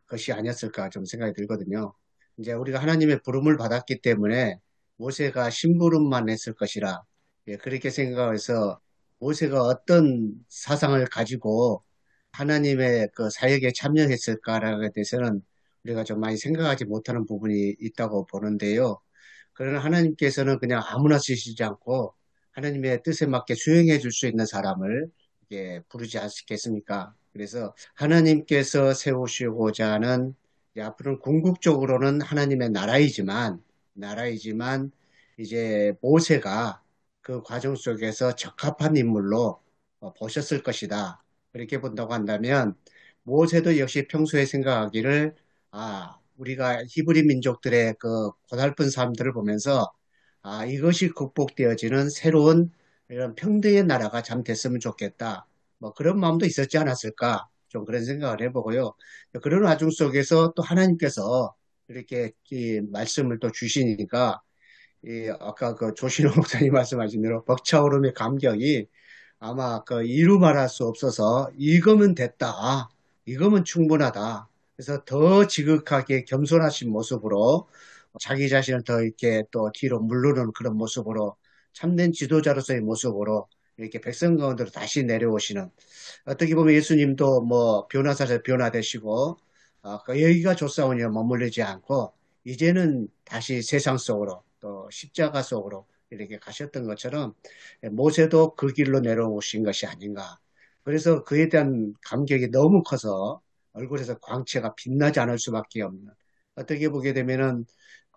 것이 아니었을까 좀 생각이 들거든요. 이제 우리가 하나님의 부름을 받았기 때문에 모세가 심부름만 했을 것이라, 예, 그렇게 생각해서 모세가 어떤 사상을 가지고 하나님의 그 사역에 참여했을까라는 데서는 우리가 좀 많이 생각하지 못하는 부분이 있다고 보는데요. 그러나 하나님께서는 그냥 아무나 쓰시지 않고 하나님의 뜻에 맞게 수행해 줄 수 있는 사람을 이렇게 부르지 않겠습니까? 그래서 하나님께서 세우시고자 하는, 이제 앞으로는 궁극적으로는 하나님의 나라이지만 이제 모세가 그 과정 속에서 적합한 인물로 보셨을 것이다. 그렇게 본다고 한다면 모세도 역시 평소에 생각하기를, 우리가 히브리 민족들의 그 고달픈 삶들을 보면서 이것이 극복되어지는 새로운 이런 평등의 나라가 참 됐으면 좋겠다. 뭐 그런 마음도 있었지 않았을까? 좀 그런 생각을 해보고요. 그런 와중 속에서 또 하나님께서 이렇게 이 말씀을 또 주시니까 아까 그 조신호 목사님 말씀하신 대로 벅차오름의 감격이 아마 그 이루 말할 수 없어서 이거면 됐다. 이거면 충분하다. 그래서 더 지극하게 겸손하신 모습으로 자기 자신을 더 이렇게 또 뒤로 물르는 그런 모습으로 참된 지도자로서의 모습으로 이렇게 백성 가운데로 다시 내려오시는, 어떻게 보면 예수님도 뭐 변화사에서 변화되시고 그 여기가 좋사오니 머물리지 않고 이제는 다시 세상 속으로 또 십자가 속으로 이렇게 가셨던 것처럼 모세도 그 길로 내려오신 것이 아닌가. 그래서 그에 대한 감격이 너무 커서 얼굴에서 광채가 빛나지 않을 수밖에 없는, 어떻게 보게 되면은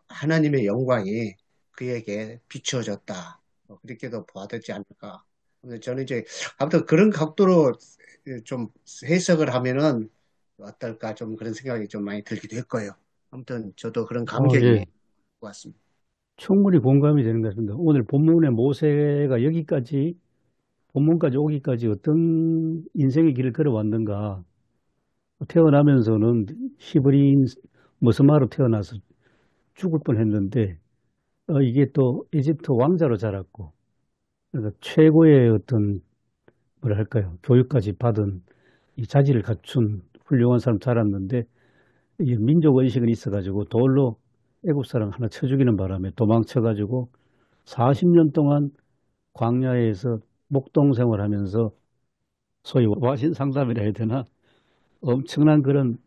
하나님의 영광이 그에게 비춰졌다. 그렇게도 보아되지 않을까. 근데 저는 이제 아무튼 그런 각도로 좀 해석을 하면은 어떨까 좀 그런 생각이 좀 많이 들기도 했고요. 아무튼 저도 그런 감격이 예. 왔습니다. 충분히 공감이 되는 것 같습니다. 오늘 본문의 모세가 본문까지 오기까지 어떤 인생의 길을 걸어왔는가. 태어나면서는 히브리인 머스마로 태어나서 죽을 뻔했는데 이게 또 이집트 왕자로 자랐고 그러니까 최고의 어떤 뭐랄까요 교육까지 받은 이 자질을 갖춘 훌륭한 사람 자랐는데 이 민족 의식은 있어가지고 돌로 애굽 사람 하나 쳐 죽이는 바람에 도망쳐가지고 40년 동안 광야에서 목동 생활하면서 소위 와신 상담이라 해야 되나 엄청난 그런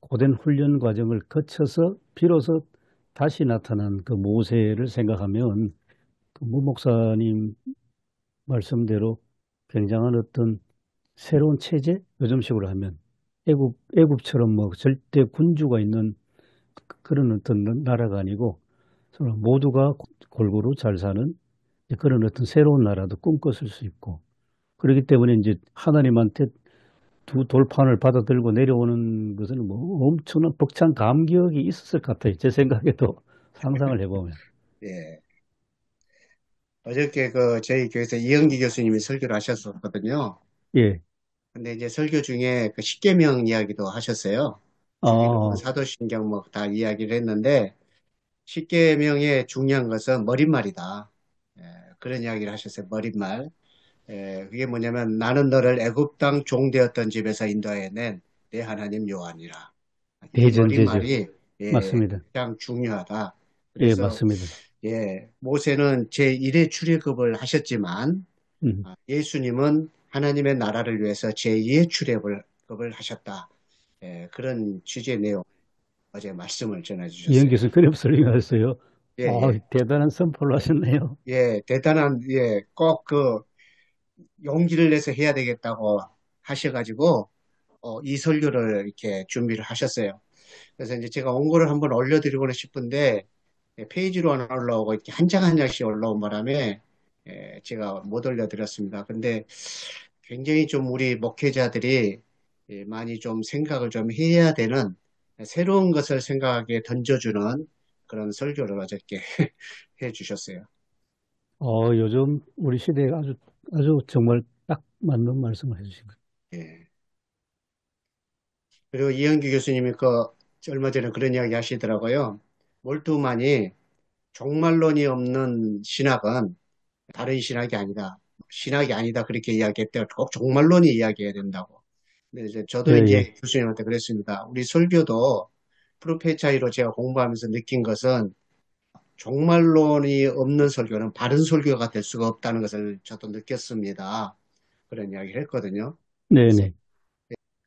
고된 훈련 과정을 거쳐서 비로소 다시 나타난 그 모세를 생각하면 그 무 목사님 말씀대로 굉장한 어떤 새로운 체제, 요즘식으로 하면 애굽처럼 뭐 절대 군주가 있는 그런 어떤 나라가 아니고 서로 모두가 골고루 잘 사는 그런 어떤 새로운 나라도 꿈꿨을 수 있고 그렇기 때문에 이제 하나님한테 두 돌판을 받아들고 내려오는 것은 뭐 엄청난 벅찬 감격이 있었을 것 같아요. 제 생각에도 상상을 해보면. 예. 어저께 그 저희 교회에서 이영기 교수님이 설교를 하셨었거든요. 예. 근데 이제 설교 중에 그 십계명 이야기도 하셨어요. 출애굽은 아, 사도신경 뭐 다 이야기를 했는데 십계명의 중요한 것은 머릿말이다. 예, 그런 이야기를 하셨어요. 머릿말. 그게 뭐냐면 나는 너를 애굽 땅 종되었던 집에서 인도해낸 내 하나님 여호와니라. 이 대전제죠. 머릿말이 맞습니다. 가장 중요하다. 예, 그래서 맞습니다. 모세는 제1의 출애굽을 하셨지만 음. 예수님은 하나님의 나라를 위해서 제2의 출애굽을 하셨다. 그런 취지의 내용 어제 말씀을 전해 이현 주셨어요. 교수 그래 설명하셨어요. 예, 예. 대단한 선포를 하셨네요. 예, 대단한, 예, 꼭 용기를 내서 해야 되겠다고 하셔가지고, 이 설교를 이렇게 준비를 하셨어요. 그래서 이제 제가 원고를 한번 올려드리고 싶은데, 예, 페이지로 안 올라오고 이렇게 한 장 한 장씩 올라온 바람에, 예, 제가 못 올려드렸습니다. 근데 굉장히 좀 우리 목회자들이 예, 많이 좀 생각을 좀 해야 되는 새로운 것을 생각하게 던져주는 그런 설교를 어저께 해 주셨어요. 요즘 우리 시대에 아주 정말 딱 맞는 말씀을 해주신 거예요. 예. 그리고 이영규 교수님이 얼마 전에 그런 이야기 하시더라고요. 몰두만이 종말론이 없는 신학은 다른 신학이 아니다. 신학이 아니다. 그렇게 이야기했대요. 꼭 종말론이 이야기해야 된다고. 근데 이제 예, 저도 예. 이제 교수님한테 그랬습니다. 우리 설교도 프로페 차이로 제가 공부하면서 느낀 것은 종말론이 없는 설교는 바른 설교가 될 수가 없다는 것을 저도 느꼈습니다. 그런 이야기를 했거든요. 그래서, 네네.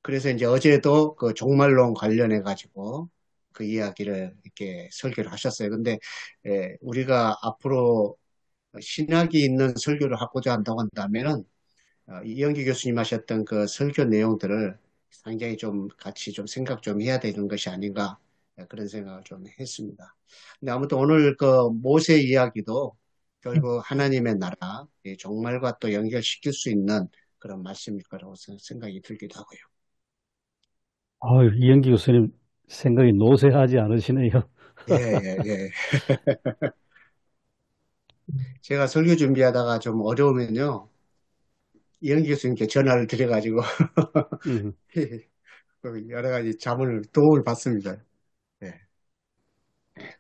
그래서 이제 어제도 그 종말론 관련해 가지고 그 이야기를 이렇게 설교를 하셨어요. 근데 우리가 앞으로 신학이 있는 설교를 하고자 한다고 한다면은 이영기 교수님 하셨던 그 설교 내용들을 상당히 좀 같이 좀 생각 좀 해야 되는 것이 아닌가 그런 생각을 좀 했습니다. 근데 아무튼 오늘 그 모세 이야기도 결국 하나님의 나라, 이 종말과 또 연결시킬 수 있는 그런 말씀일 거라고 생각이 들기도 하고요. 이영기 교수님 생각이 노쇠하지 않으시네요. 예, 예, 예. 제가 설교 준비하다가 좀 어려우면요, 이영기 교수님께 전화를 드려가지고 음, 여러 가지 도움을 받습니다. 예.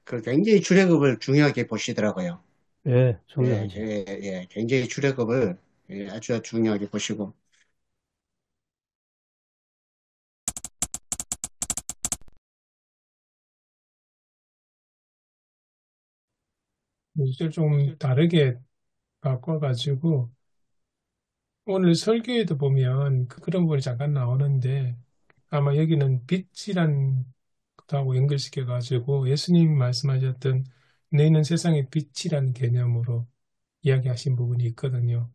그 굉장히 출애굽을 중요하게 보시더라고요. 예, 예, 중요하죠. 예, 예. 굉장히 출애굽을 예, 아주 중요하게 보시고. 이제 좀 다르게 바꿔가지고 오늘 설교에도 보면 그런 부분이 잠깐 나오는데 아마 여기는 빛이란 것하고 연결시켜가지고 예수님 말씀하셨던 너희는 세상의 빛이라는 개념으로 이야기하신 부분이 있거든요.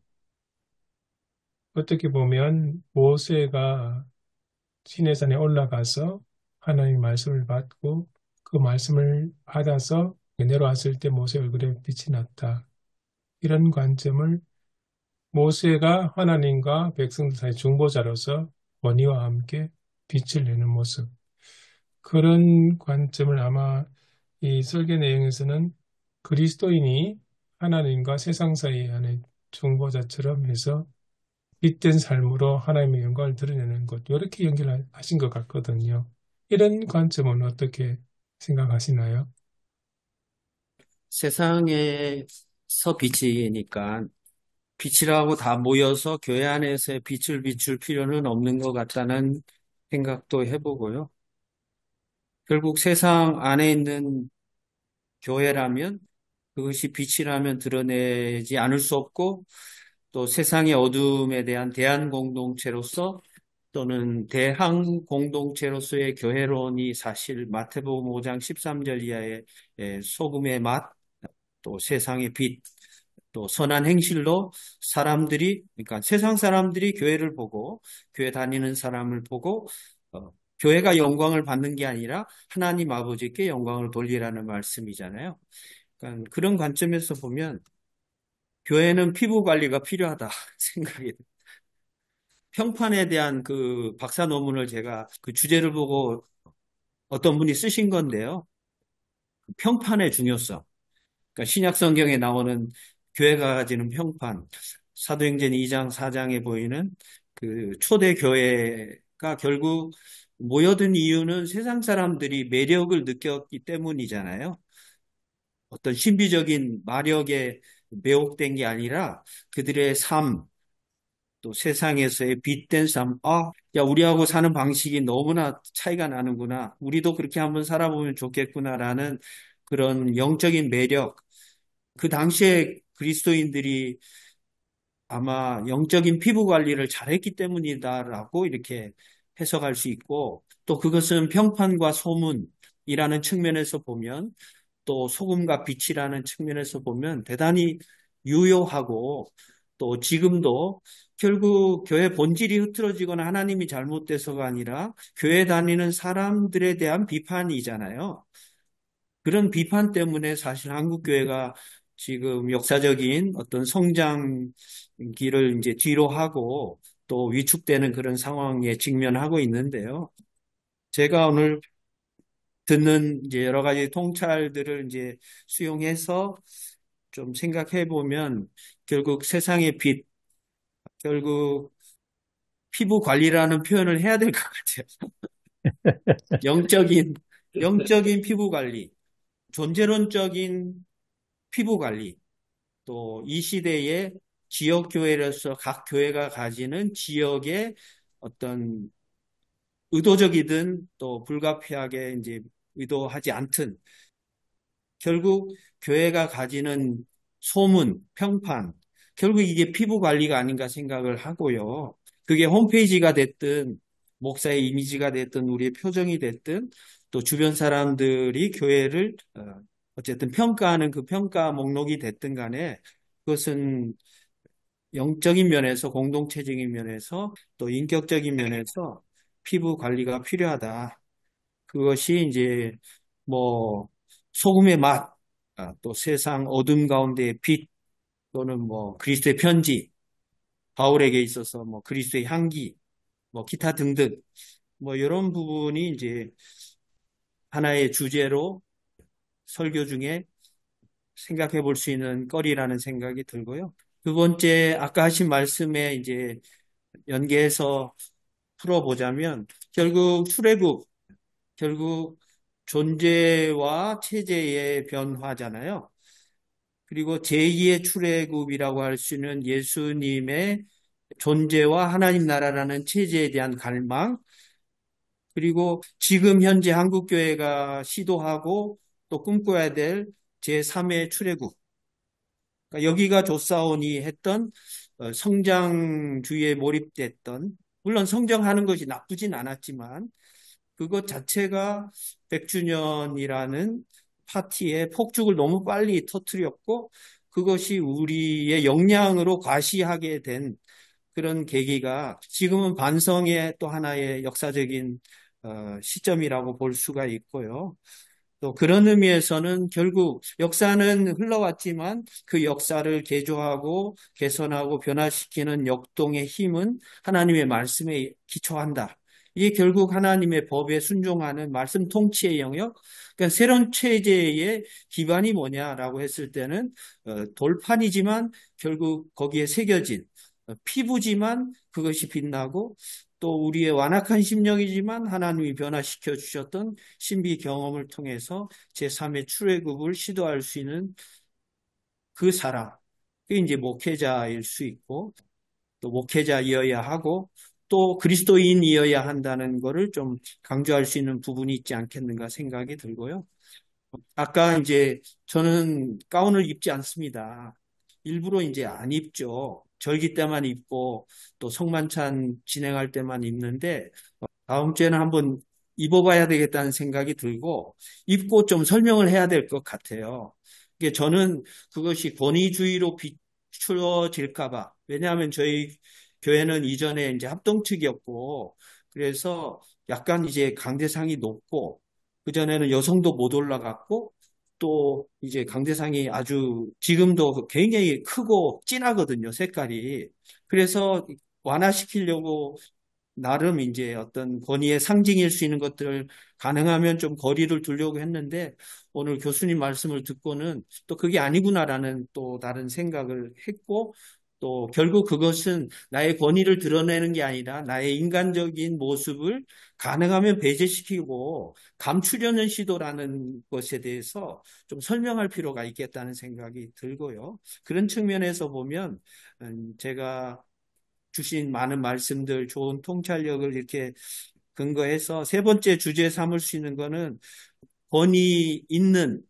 어떻게 보면 모세가 시내산에 올라가서 하나님의 말씀을 받고 그 말씀을 받아서 내려왔을 때 모세 얼굴에 빛이 났다. 이런 관점을 모세가 하나님과 백성들 사이 중보자로서 권위와 함께 빛을 내는 모습. 그런 관점을 아마 이 설계 내용에서는 그리스도인이 하나님과 세상 사이에 하는 중보자처럼 해서 빛된 삶으로 하나님의 영광을 드러내는 것, 이렇게 연결하신 것 같거든요. 이런 관점은 어떻게 생각하시나요? 세상에서 빛이니까 빛이라고 다 모여서 교회 안에서의 빛을 비출 필요는 없는 것 같다는 생각도 해보고요. 결국 세상 안에 있는 교회라면 그것이 빛이라면 드러내지 않을 수 없고 또 세상의 어둠에 대한 대안 공동체로서 또는 대항 공동체로서의 교회론이 사실 마태복음 5장 13절 이하의 소금의 맛, 또 세상의 빛, 또 선한 행실로 그러니까 세상 사람들이 교회를 보고 교회 다니는 사람을 보고 교회가 영광을 받는 게 아니라 하나님 아버지께 영광을 돌리라는 말씀이잖아요. 그러니까 그런 관점에서 보면 교회는 피부 관리가 필요하다 생각이 듭니다. 평판에 대한 그 박사 논문을 제가 그 주제를 보고 어떤 분이 쓰신 건데요. 평판의 중요성. 그러니까 신약 성경에 나오는 교회가 가지는 평판. 사도행전 2장, 4장에 보이는 그 초대 교회가 결국 모여든 이유는 세상 사람들이 매력을 느꼈기 때문이잖아요. 어떤 신비적인 마력에 매혹된 게 아니라 그들의 삶, 또 세상에서의 빛된 삶, 야, 우리하고 사는 방식이 너무나 차이가 나는구나. 우리도 그렇게 한번 살아보면 좋겠구나라는 그런 영적인 매력. 그 당시에 그리스도인들이 아마 영적인 피부 관리를 잘했기 때문이다라고 이렇게 해석할 수 있고, 또 그것은 평판과 소문이라는 측면에서 보면 또 소금과 빛이라는 측면에서 보면 대단히 유효하고 또 지금도 결국 교회 본질이 흐트러지거나 하나님이 잘못돼서가 아니라 교회 다니는 사람들에 대한 비판이잖아요. 그런 비판 때문에 사실 한국 교회가 지금 역사적인 어떤 성장기를 이제 뒤로 하고 또 위축되는 그런 상황에 직면하고 있는데요. 제가 오늘 듣는 이제 여러 가지 통찰들을 이제 수용해서 좀 생각해 보면 결국 세상의 빛, 결국 피부 관리라는 표현을 해야 될 것 같아요. 영적인, 영적인 피부 관리, 존재론적인 피부 관리, 또 이 시대의 지역 교회로서 각 교회가 가지는 지역의 어떤 의도적이든 또 불가피하게 이제 의도하지 않든 결국 교회가 가지는 소문, 평판, 결국 이게 피부 관리가 아닌가 생각을 하고요. 그게 홈페이지가 됐든 목사의 이미지가 됐든 우리의 표정이 됐든 또 주변 사람들이 교회를 어쨌든 평가하는 그 평가 목록이 됐든 간에 그것은 영적인 면에서 공동체적인 면에서 또 인격적인 면에서 피부 관리가 필요하다. 그것이 이제 뭐 소금의 맛, 또 세상 어둠 가운데의 빛 또는 뭐 그리스도의 편지, 바울에게 있어서 뭐 그리스도의 향기, 뭐 기타 등등 뭐 이런 부분이 이제 하나의 주제로 설교 중에 생각해 볼 수 있는 거리라는 생각이 들고요. 두 번째, 아까 하신 말씀에 이제 연계해서 풀어보자면 결국 출애굽, 결국 존재와 체제의 변화잖아요. 그리고 제2의 출애굽이라고 할 수 있는 예수님의 존재와 하나님 나라라는 체제에 대한 갈망, 그리고 지금 현재 한국교회가 시도하고 또 꿈꿔야 될 제3의 출애굽. 그러니까 여기가 조사원이 했던 성장주의에 몰입됐던, 물론 성장하는 것이 나쁘진 않았지만 그것 자체가 100주년이라는 파티에 폭죽을 너무 빨리 터뜨렸고 그것이 우리의 역량으로 과시하게 된 그런 계기가 지금은 반성의 또 하나의 역사적인 시점이라고 볼 수가 있고요. 또 그런 의미에서는 결국 역사는 흘러왔지만 그 역사를 개조하고 개선하고 변화시키는 역동의 힘은 하나님의 말씀에 기초한다. 이게 결국 하나님의 법에 순종하는 말씀 통치의 영역, 그러니까 새로운 체제의 기반이 뭐냐라고 했을 때는 돌판이지만 결국 거기에 새겨진 피부지만 그것이 빛나고 또 우리의 완악한 심령이지만 하나님이 변화시켜 주셨던 신비 경험을 통해서 제3의 출애굽을 시도할 수 있는 그 사람, 그게 이제 목회자일 수 있고 또 목회자이어야 하고 또 그리스도인이어야 한다는 것을 좀 강조할 수 있는 부분이 있지 않겠는가 생각이 들고요. 아까 이제 저는 가운을 입지 않습니다. 일부러 이제 안 입죠. 절기 때만 입고 또 성만찬 진행할 때만 입는데 다음 주에는 한번 입어봐야 되겠다는 생각이 들고 입고 좀 설명을 해야 될 것 같아요. 이게 저는 그것이 권위주의로 비추어질까 봐. 왜냐하면 저희 교회는 이전에 이제 합동측이었고 그래서 약간 이제 강대상이 높고 그전에는 여성도 못 올라갔고 또 이제 강대상이 아주 지금도 굉장히 크고 진하거든요, 색깔이. 그래서 완화시키려고 나름 이제 어떤 권위의 상징일 수 있는 것들을 가능하면 좀 거리를 두려고 했는데 오늘 교수님 말씀을 듣고는 또 그게 아니구나라는 또 다른 생각을 했고 또 결국 그것은 나의 권위를 드러내는 게 아니라 나의 인간적인 모습을 가능하면 배제시키고 감추려는 시도라는 것에 대해서 좀 설명할 필요가 있겠다는 생각이 들고요. 그런 측면에서 보면 제가 주신 많은 말씀들, 좋은 통찰력을 이렇게 근거해서 세 번째 주제 삼을 수 있는 거는 권위 있는,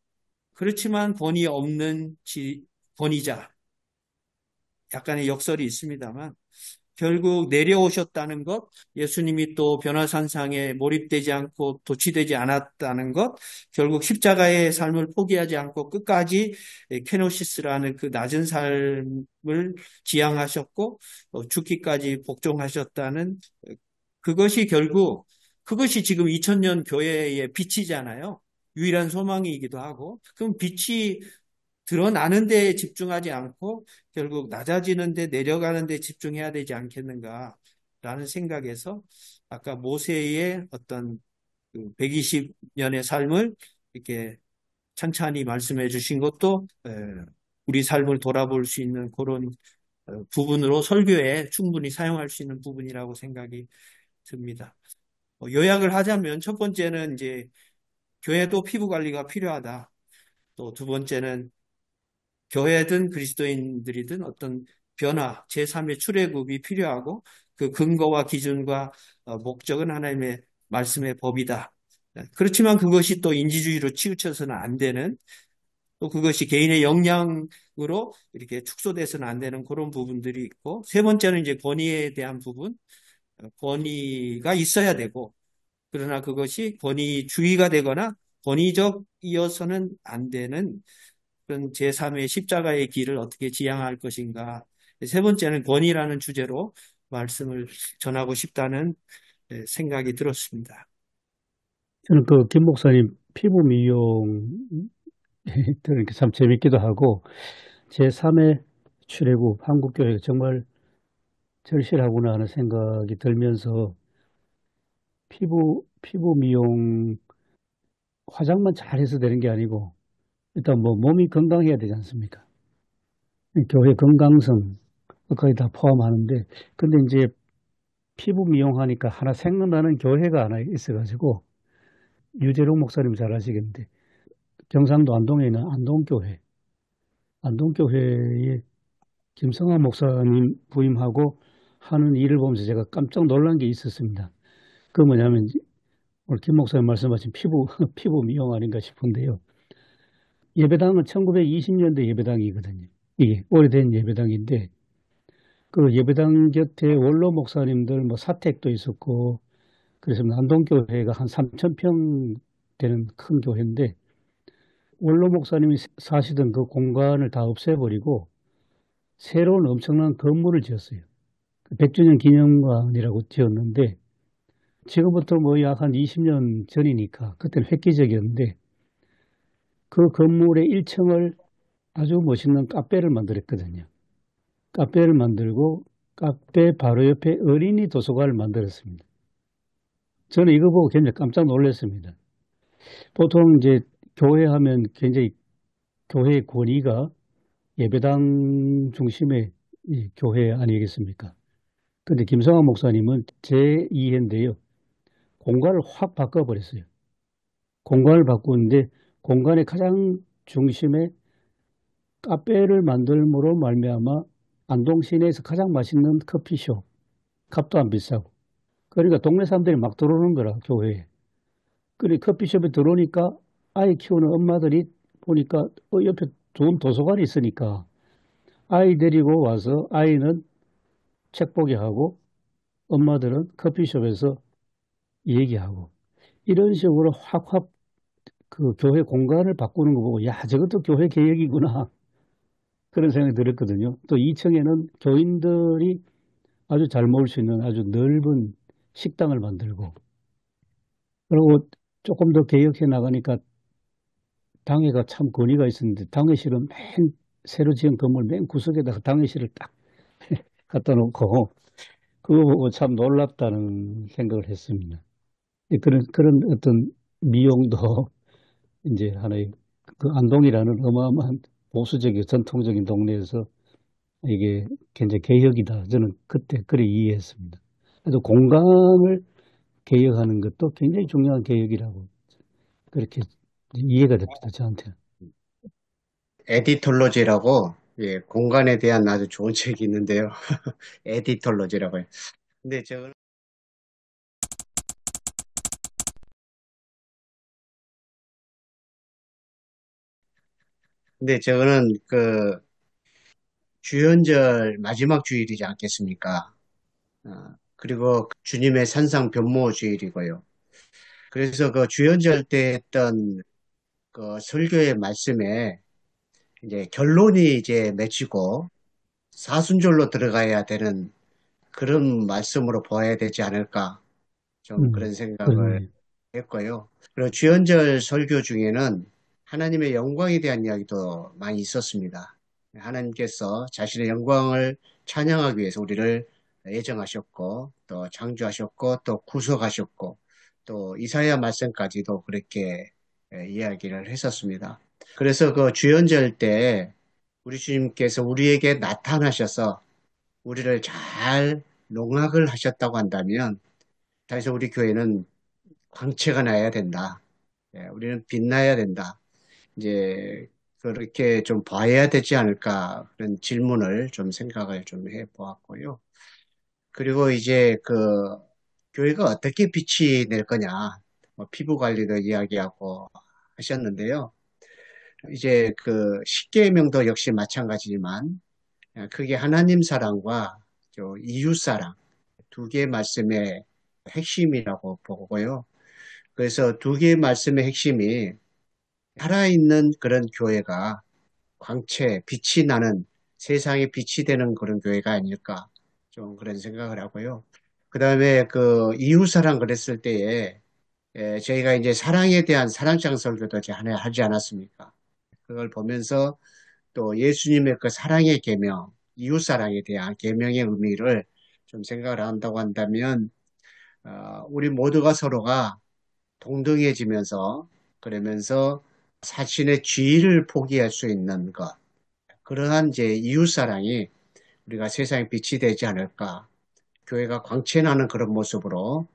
그렇지만 권위 없는 권위자. 약간의 역설이 있습니다만, 결국 내려오셨다는 것, 예수님이 또 변화산상에 몰입되지 않고 도취되지 않았다는 것, 결국 십자가의 삶을 포기하지 않고 끝까지 케노시스라는 그 낮은 삶을 지향하셨고 죽기까지 복종하셨다는 그것이 결국 그것이 지금 2000년 교회의 빛이잖아요. 유일한 소망이기도 하고 그럼 빛이 드러나는 데 집중하지 않고 결국 낮아지는 데 내려가는 데 집중해야 되지 않겠는가라는 생각에서 아까 모세의 어떤 120년의 삶을 이렇게 찬찬히 말씀해 주신 것도 우리 삶을 돌아볼 수 있는 그런 부분으로 설교에 충분히 사용할 수 있는 부분이라고 생각이 듭니다. 요약을 하자면 첫 번째는 이제 교회도 피부 관리가 필요하다. 또 두 번째는 교회든 그리스도인들이든 어떤 변화, 제3의 출애굽이 필요하고 그 근거와 기준과 목적은 하나님의 말씀의 법이다. 그렇지만 그것이 또 인지주의로 치우쳐서는 안 되는 또 그것이 개인의 역량으로 이렇게 축소돼서는 안 되는 그런 부분들이 있고 세 번째는 이제 권위에 대한 부분, 권위가 있어야 되고 그러나 그것이 권위주의가 되거나 권위적이어서는 안 되는 그런 제3의 십자가의 길을 어떻게 지향할 것인가. 세 번째는 권위라는 주제로 말씀을 전하고 싶다는 생각이 들었습니다. 저는 그 김 목사님 피부 미용 들으니까 참 재밌기도 하고 제3의 출애굽 한국교회가 정말 절실하구나 하는 생각이 들면서 피부 미용 화장만 잘해서 되는 게 아니고 일단 뭐 몸이 건강해야 되지 않습니까? 교회 건강성 거의 다 포함하는데 근데 이제 피부 미용하니까 하나 생각나는 교회가 하나 있어가지고 유재룡 목사님 잘 아시겠는데 경상도 안동에 있는 안동교회에 김성환 목사님 부임하고 하는 일을 보면서 제가 깜짝 놀란 게 있었습니다. 그 뭐냐면 오늘 김 목사님 말씀하신 피부 미용 아닌가 싶은데요. 예배당은 1920년대 예배당이거든요. 이게 오래된 예배당인데 그 예배당 곁에 원로 목사님들 뭐 사택도 있었고 그래서 안동교회가 한 3,000평 되는 큰 교회인데 원로 목사님이 사시던 그 공간을 다 없애버리고 새로운 엄청난 건물을 지었어요. 100주년 기념관이라고 지었는데 지금부터 뭐 약 한 20년 전이니까 그때는 획기적이었는데 그 건물의 1층을 아주 멋있는 카페를 만들었거든요. 카페를 만들고 카페 바로 옆에 어린이 도서관을 만들었습니다. 저는 이거 보고 굉장히 깜짝 놀랐습니다. 보통 이제 교회 하면 굉장히 교회의 권위가 예배당 중심의 교회 아니겠습니까? 근데 김성환 목사님은 제 이해인데요. 공간을 확 바꿔버렸어요. 공간을 바꾸는데 공간의 가장 중심에 카페를 만들므로 말미암아 안동 시내에서 가장 맛있는 커피숍, 값도 안 비싸고. 그러니까 동네 사람들이 막 들어오는 거라, 교회에. 그래, 커피숍에 들어오니까 아이 키우는 엄마들이 보니까 옆에 좋은 도서관이 있으니까 아이 데리고 와서 아이는 책 보게 하고 엄마들은 커피숍에서 얘기하고 이런 식으로 확확 그 교회 공간을 바꾸는 거 보고 야, 저것도 교회 개혁이구나. 그런 생각이 들었거든요. 또 2층에는 교인들이 아주 잘 먹을 수 있는 아주 넓은 식당을 만들고 그리고 조금 더 개혁해 나가니까 당회가 참 권위가 있었는데 당회실은 맨 새로 지은 건물 맨 구석에다가 당회실을 딱 갖다 놓고 그거 보고 참 놀랍다는 생각을 했습니다. 그런 어떤 미용도 이제 하나의 그 안동이라는 어마어마한 보수적이고 전통적인 동네에서 이게 굉장히 개혁이다. 저는 그때 그래 이해했습니다. 그래서 공간을 개혁하는 것도 굉장히 중요한 개혁이라고 그렇게 이해가 됩니다. 저한테는. 에디톨로지라고 예, 공간에 대한 아주 좋은 책이 있는데요. 에디톨로지라고요. 근데 저 근데 저거는 그 주연절 마지막 주일이지 않겠습니까? 그리고 주님의 산상 변모 주일이고요. 그래서 그 주연절 때 했던 그 설교의 말씀에 이제 결론이 이제 맺히고 사순절로 들어가야 되는 그런 말씀으로 보아야 되지 않을까 좀 그런 생각을 그렇네요. 했고요. 그리고 주연절 설교 중에는 하나님의 영광에 대한 이야기도 많이 있었습니다. 하나님께서 자신의 영광을 찬양하기 위해서 우리를 예정하셨고 또 창조하셨고 또 구속하셨고 또 이사야 말씀까지도 그렇게 이야기를 했었습니다. 그래서 그 주연절 때 우리 주님께서 우리에게 나타나셔서 우리를 잘 농락을 하셨다고 한다면 그래서 우리 교회는 광채가 나야 된다. 우리는 빛나야 된다. 이제 그렇게 좀 봐야 되지 않을까 그런 질문을 좀 생각을 좀 해보았고요. 그리고 이제 그 교회가 어떻게 빛이 낼 거냐, 뭐 피부 관리도 이야기하고 하셨는데요. 이제 그 십계명도 역시 마찬가지지만 그게 하나님 사랑과 이웃 사랑 두 개의 말씀의 핵심이라고 보고요. 그래서 두 개의 말씀의 핵심이 살아있는 그런 교회가 광채, 빛이 나는 세상에 빛이 되는 그런 교회가 아닐까 좀 그런 생각을 하고요. 그 다음에 그 이웃사랑 그랬을 때에 저희가 이제 사랑에 대한 사랑장 설교도 이제 하나 하지 않았습니까? 그걸 보면서 또 예수님의 그 사랑의 계명, 이웃사랑에 대한 계명의 의미를 좀 생각을 한다고 한다면 우리 모두가 서로가 동등해지면서 그러면서 자신의 지위를 포기할 수 있는 것 그러한 이제 이웃사랑이 우리가 세상에 빛이 되지 않을까 교회가 광채나는 그런 모습으로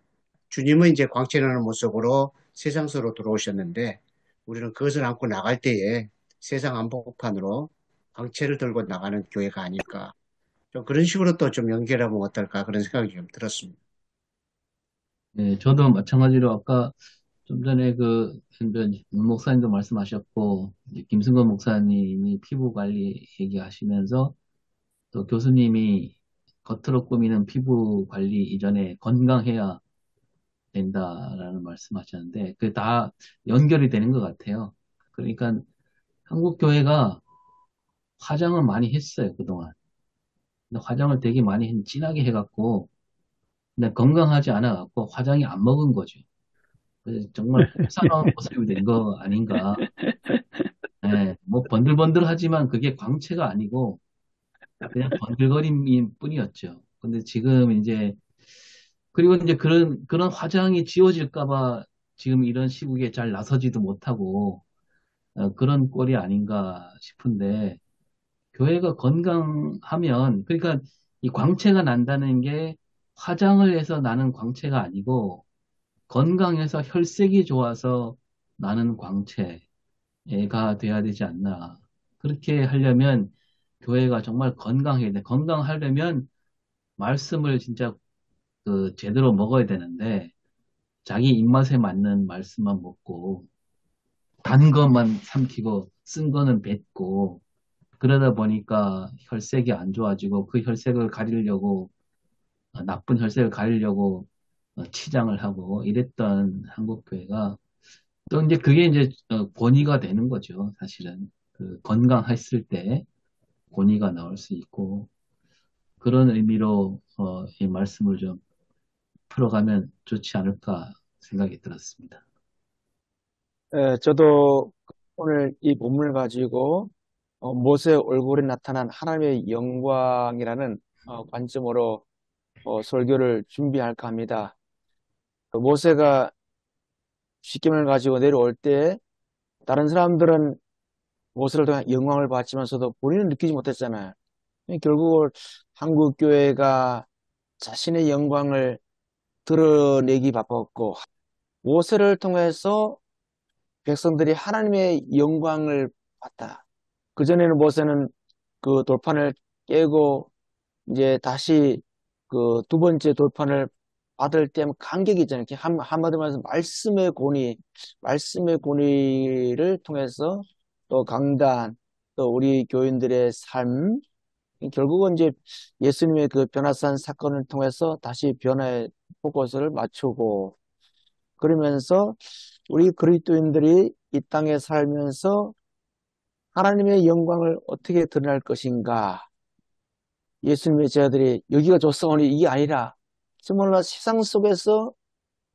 주님은 이제 광채나는 모습으로 세상 속으로 들어오셨는데 우리는 그것을 안고 나갈 때에 세상 한복판으로 광채를 들고 나가는 교회가 아닐까 좀 그런 식으로 또 좀 연결하면 어떨까 그런 생각이 좀 들었습니다. 네, 저도 마찬가지로 아까 좀 전에 그 목사님도 말씀하셨고 이제 김승건 목사님이 피부 관리 얘기하시면서 또 교수님이 겉으로 꾸미는 피부 관리 이전에 건강해야 된다라는 말씀하셨는데 그게 다 연결이 되는 것 같아요. 그러니까 한국 교회가 화장을 많이 했어요, 그동안. 근데 화장을 되게 많이 진하게 해갖고 근데 건강하지 않아갖고 화장이 안 먹은 거죠. 그래서 정말 꼴사나운 모습이 된 거 아닌가. 예, 뭐 번들번들하지만 그게 광채가 아니고 그냥 번들거림일 뿐이었죠. 근데 지금 이제 그리고 이제 그런 화장이 지워질까봐 지금 이런 시국에 잘 나서지도 못하고 그런 꼴이 아닌가 싶은데 교회가 건강하면 그러니까 이 광채가 난다는 게 화장을 해서 나는 광채가 아니고 건강해서 혈색이 좋아서 나는 광채가 돼야 되지 않나. 그렇게 하려면 교회가 정말 건강해야 돼. 건강하려면 말씀을 진짜 그 제대로 먹어야 되는데 자기 입맛에 맞는 말씀만 먹고 단 것만 삼키고 쓴 거는 뱉고 그러다 보니까 혈색이 안 좋아지고 그 혈색을 가리려고 나쁜 혈색을 가리려고 치장을 하고 이랬던 한국 교회가 또 이제 그게 이제 권위가 되는 거죠. 사실은 그 건강했을 때 권위가 나올 수 있고 그런 의미로 이 말씀을 좀 풀어가면 좋지 않을까 생각이 들었습니다. 저도 오늘 이 본문을 가지고 모세 얼굴에 나타난 하나님의 영광이라는 관점으로 설교를 준비할까 합니다. 모세가 십계명을 가지고 내려올 때 다른 사람들은 모세를 통해 영광을 받지만서도 본인은 느끼지 못했잖아요. 결국 한국 교회가 자신의 영광을 드러내기 바빴고 모세를 통해서 백성들이 하나님의 영광을 봤다. 그전에는 모세는 그 돌판을 깨고 이제 다시 그 두 번째 돌판을 받을 때 간격이 있잖아요. 한마디로 말해서 말씀의 권위를 통해서 또 강단, 또 우리 교인들의 삶, 결국은 이제 예수님의 그 변화산 사건을 통해서 다시 변화의 포커스를 맞추고 그러면서 우리 그리스도인들이 이 땅에 살면서 하나님의 영광을 어떻게 드러낼 것인가. 예수님의 제자들이 여기가 좋사오니 이게 아니라 정말로 세상 속에서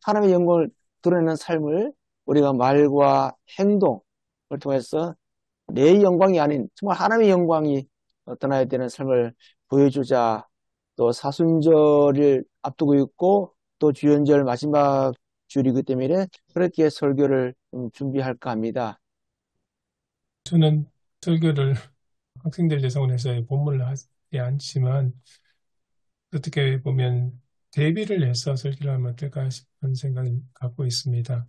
하나님의 영광을 드러내는 삶을 우리가 말과 행동을 통해서 내 영광이 아닌 정말 하나님의 영광이 나타나야 되는 삶을 보여주자. 또 사순절을 앞두고 있고 또 주연절 마지막 주일이기 때문에 그렇게 설교를 좀 준비할까 합니다. 저는 설교를 학생들 대상으로 해서 본문을 하지 않지만 어떻게 보면 대비를 해서 설교를 하면 어떨까 싶은 생각을 갖고 있습니다.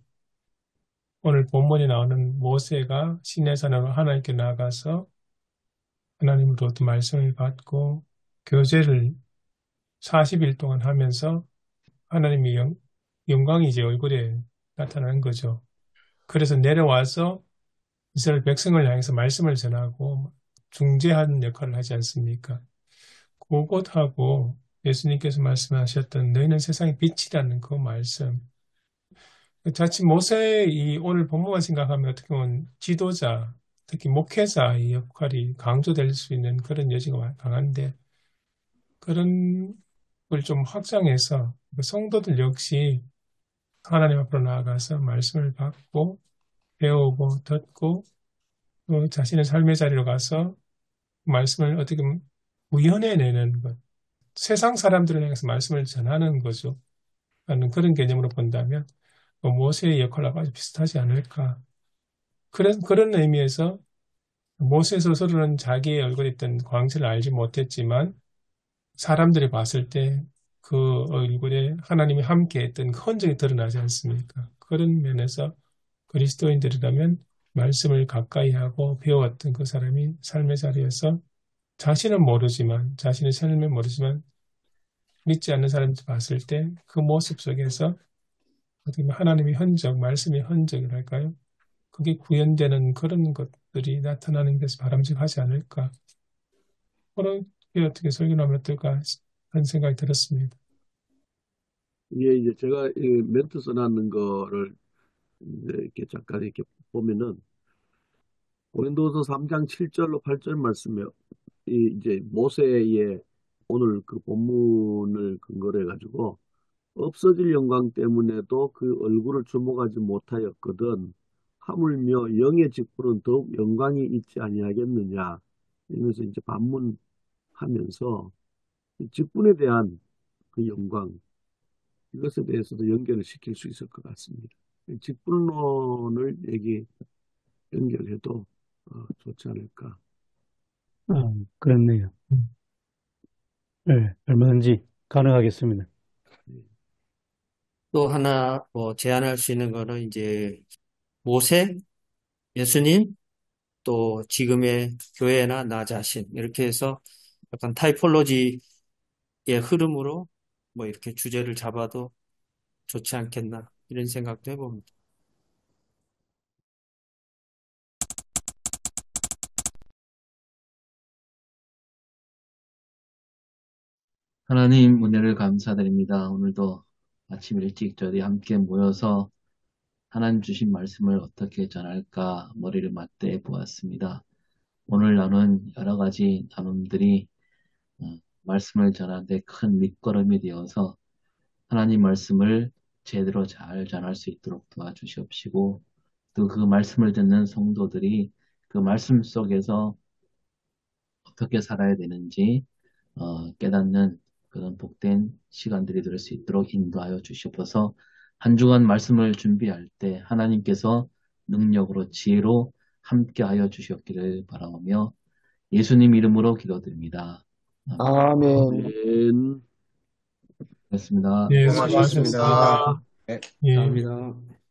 오늘 본문에 나오는 모세가 시내산으로 하나님께 나아가서 하나님으로부터 말씀을 받고 교제를 40일 동안 하면서 하나님의 영광이 이제 얼굴에 나타나는 거죠. 그래서 내려와서 이스라엘 백성을 향해서 말씀을 전하고 중재하는 역할을 하지 않습니까? 그것하고 예수님께서 말씀하셨던 너희는 세상의 빛이라는 그 말씀. 자칫 모세의 이 오늘 본문만 생각하면 어떻게 보면 지도자, 특히 목회자의 역할이 강조될 수 있는 그런 여지가 강한데 그런 걸 좀 확장해서 성도들 역시 하나님 앞으로 나아가서 말씀을 받고 배우고 듣고 또 자신의 삶의 자리로 가서 말씀을 어떻게 보면 구현해내는 것. 세상 사람들을 향해서 말씀을 전하는 거죠. 라는 그런 개념으로 본다면 모세의 역할과 아주 비슷하지 않을까. 그런 의미에서 모세 스스로는 자기의 얼굴에 있던 광채를 알지 못했지만 사람들이 봤을 때 그 얼굴에 하나님이 함께 했던 그 흔적이 드러나지 않습니까? 그런 면에서 그리스도인들이라면 말씀을 가까이 하고 배워왔던 그 사람이 삶의 자리에서 자신의 삶을 모르지만 믿지 않는 사람들 봤을 때 그 모습 속에서 어떻게 보면 하나님의 흔적, 말씀의 흔적이랄까요? 그게 구현되는 그런 것들이 나타나는 것이 바람직하지 않을까. 그렇게 어떻게 설교하면 어떨까 하는 생각이 들었습니다. 이게 이제 제가 이 멘트 써놨는 거를 이제 이렇게 잠깐 이렇게 보면은 고린도서 3장 7절로 8절 말씀에 이제 모세의 오늘 그 본문을 근거로 해가지고 없어질 영광 때문에도 그 얼굴을 주목하지 못하였거든 하물며 영의 직분은 더욱 영광이 있지 아니하겠느냐 이러면서 이제 반문하면서 이 직분에 대한 그 영광 이것에 대해서도 연결을 시킬 수 있을 것 같습니다. 직분론을 연결해도 좋지 않을까. 그렇네요. 네, 얼마든지 가능하겠습니다. 또 하나 뭐 제안할 수 있는 거는 이제 모세, 예수님, 또 지금의 교회나 나 자신 이렇게 해서 약간 타이폴로지의 흐름으로 뭐 이렇게 주제를 잡아도 좋지 않겠나 이런 생각도 해봅니다. 하나님 은혜를 감사드립니다. 오늘도 아침 일찍 저희 함께 모여서 하나님 주신 말씀을 어떻게 전할까 머리를 맞대 보았습니다. 오늘 나눈 여러 가지 나눔들이 말씀을 전하는데 큰 밑거름이 되어서 하나님 말씀을 제대로 잘 전할 수 있도록 도와주시옵시고 또 그 말씀을 듣는 성도들이 그 말씀 속에서 어떻게 살아야 되는지 깨닫는 그런 복된 시간들이 될 수 있도록 인도하여 주시옵소서. 한 주간 말씀을 준비할 때 하나님께서 능력으로 지혜로 함께하여 주셨기를 바라오며 예수님 이름으로 기도드립니다. 아멘. 아멘. 고맙습니다. 예, 수고하셨습니다. 수고하셨습니다. 네. 예. 감사합니다.